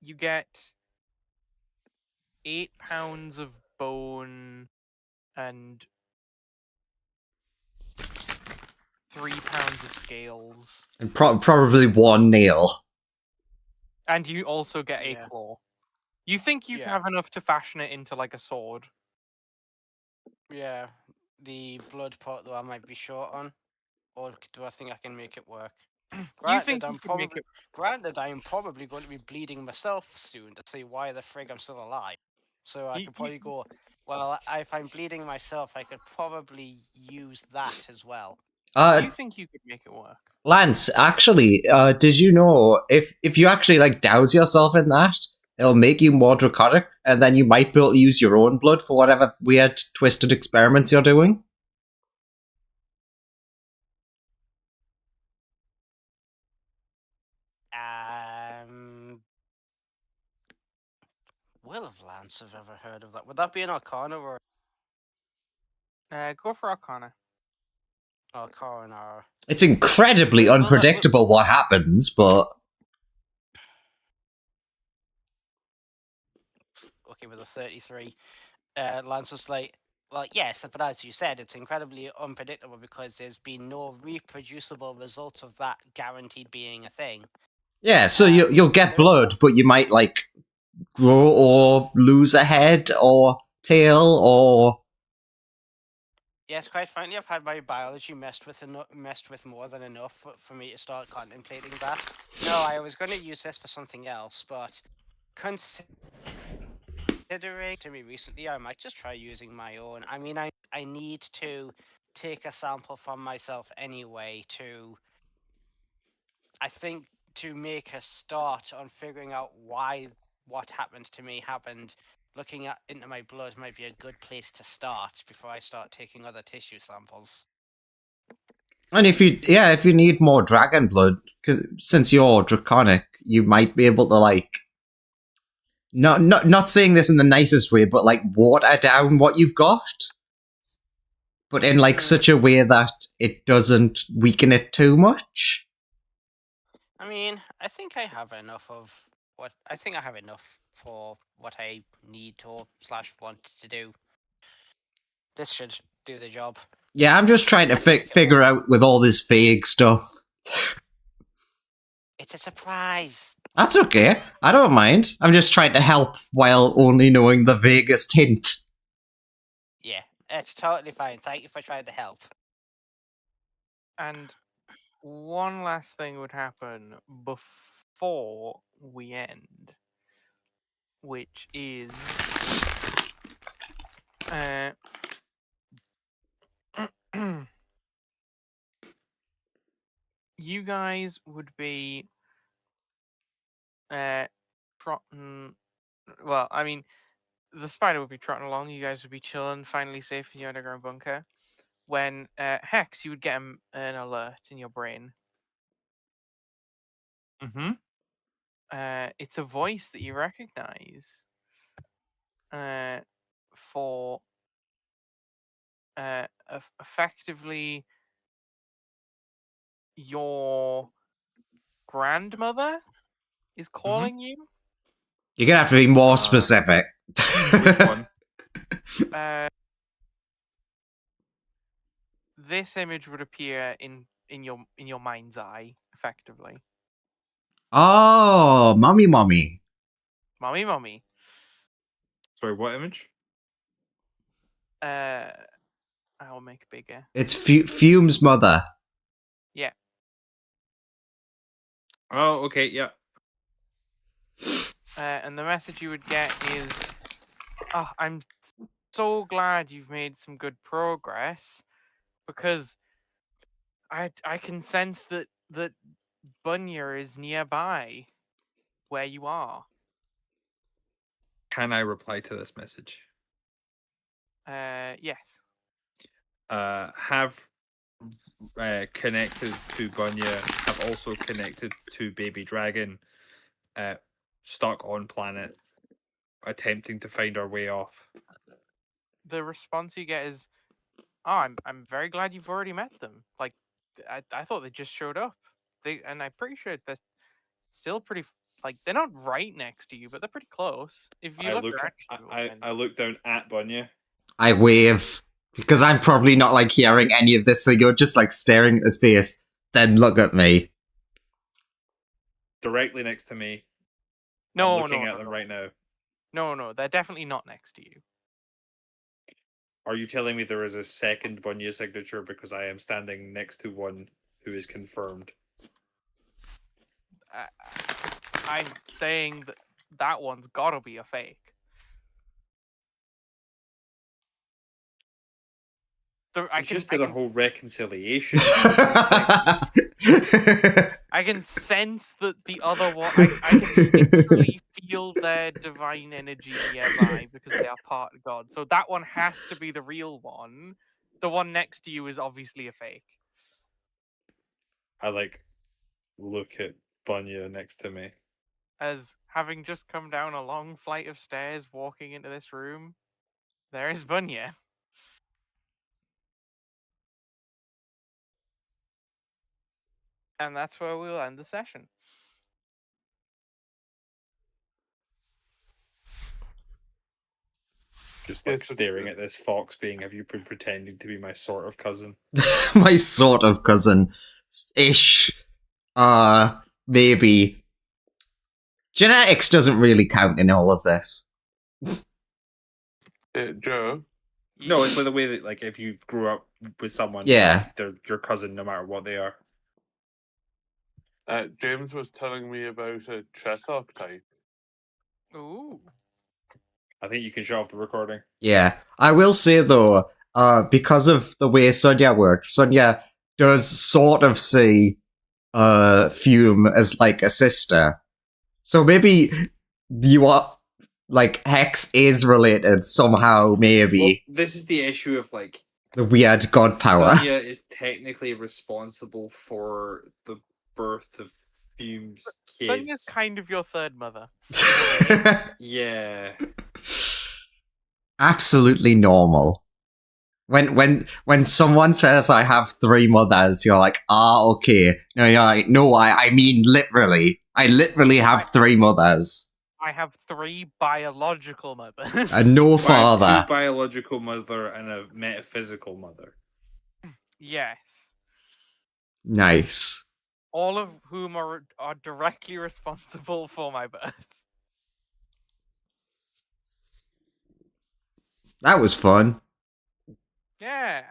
you get 8 pounds of bone and 3 pounds of scales. And probably one nail. And you also get Yeah. a claw. You think you have enough to fashion it into like a sword? Yeah, the blood part though I might be short on, or do I think I can make it work? think you could make it? Granted, I'm probably going to be bleeding myself soon to see why the frig I'm still alive. So I could probably go, well, if I'm bleeding myself, I could probably use that as well. Do you think you could make it work? Lance, actually, did you know if you actually like douse yourself in that, it'll make you more draconic, and then you might be able to use your own blood for whatever weird, twisted experiments you're doing? chance I've ever heard of that. Would that be an Arcana or Go for Arcana. Arcana? It's incredibly Well, that- unpredictable what happens, but Okay, with a 33, Lance's like, well, yes, but as you said, it's incredibly unpredictable because there's been no reproducible result of that guaranteed being a thing. yeah. So you'll get blood, but you might like grow or lose a head or tail or. Yes, quite frankly, I've had my biology messed with more than enough for me to start contemplating that. No, I was going to use this for something else, but considering to me recently, I might just try using my own. I mean, I need to take a sample from myself anyway I think, to make a start on figuring out why what happened to me happened. Looking into my blood might be a good place to start before I start taking other tissue samples. And if you need more dragon blood, 'cause since you're draconic, you might be able to like. Not saying this in the nicest way, but like water down what you've got, but in like such a way that it doesn't weaken it too much. I mean, I think I have enough for what I need to / want to do. This should do the job. Yeah, I'm just trying to figure out with all this vague stuff. It's a surprise. That's okay. I don't mind. I'm just trying to help while only knowing the vaguest hint. Yeah, it's totally fine. Thank you for trying to help. And one last thing would happen before we end, which is you guys would be trotting. Well, I mean, the spider would be trotting along. You guys would be chilling, finally safe in your underground bunker. When Hex, you would get an alert in your brain. Mm-hmm. It's a voice that you recognize. For effectively your grandmother is calling you. You're gonna have to be more specific. Which one? This image would appear in your mind's eye, effectively. Oh, mommy. Mommy. Sorry, what image? I'll make bigger. It's Fume's mother. Yeah. Oh, okay, yeah. And the message you would get is, "Oh, I'm so glad you've made some good progress, because I can sense that Bunya is nearby where you are." Can I reply to this message? Yes. Have connected to Bunya, have also connected to Baby Dragon, stuck on planet, attempting to find our way off. The response you get is, "Oh, I'm very glad you've already met them. Like, I thought they just showed up. And I'm pretty sure they're still pretty. Like, they're not right next to you, but they're pretty close. If you look around you, I look down at Bunya. I wave because I'm probably not like hearing any of this, so you're just like staring at his face. Then look at me. Directly next to me. No, I'm looking no, at them no. right now. No, they're definitely not next to you. Are you telling me there is a second Bunya signature because I am standing next to one who is confirmed? I'm saying that one's gotta be a fake. I just did a whole reconciliation. I can sense that the other one. I can literally feel their divine energy nearby because they are part of God. So that one has to be the real one. The one next to you is obviously a fake. I like look at Bunya next to me. as having just come down a long flight of stairs walking into this room, there is Bunya. And that's where we'll end the session. Just like Yes, it staring is. at this fox being, have you been pretending to be my sort of cousin? My sort of cousin. Ish. Maybe. Genetics doesn't really count in all of this. Joe, No, it's like the way that, like, if you grew up with someone, Yeah. they're your cousin no matter what they are. James was telling me about a chess archetype. Ooh. I think you can show off the recording. Yeah. I will say though, because of the way Sonia works, Sonia does sort of see Fume as like a sister. So maybe you are like Hex is related somehow, maybe. Well, this is the issue of like The weird god power. Sonia is technically responsible for the birth of Fume's kids. Sonia's kind of your third mother. Yeah. Absolutely normal. When someone says I have 3 mothers, you're like, okay. No, you're like, no, I mean literally. I literally have 3 mothers. I have 3 biological mothers. And no I have father. 2 biological mother and a metaphysical mother. Yes. Nice. All of whom are directly responsible for my birth. That was fun. Yeah.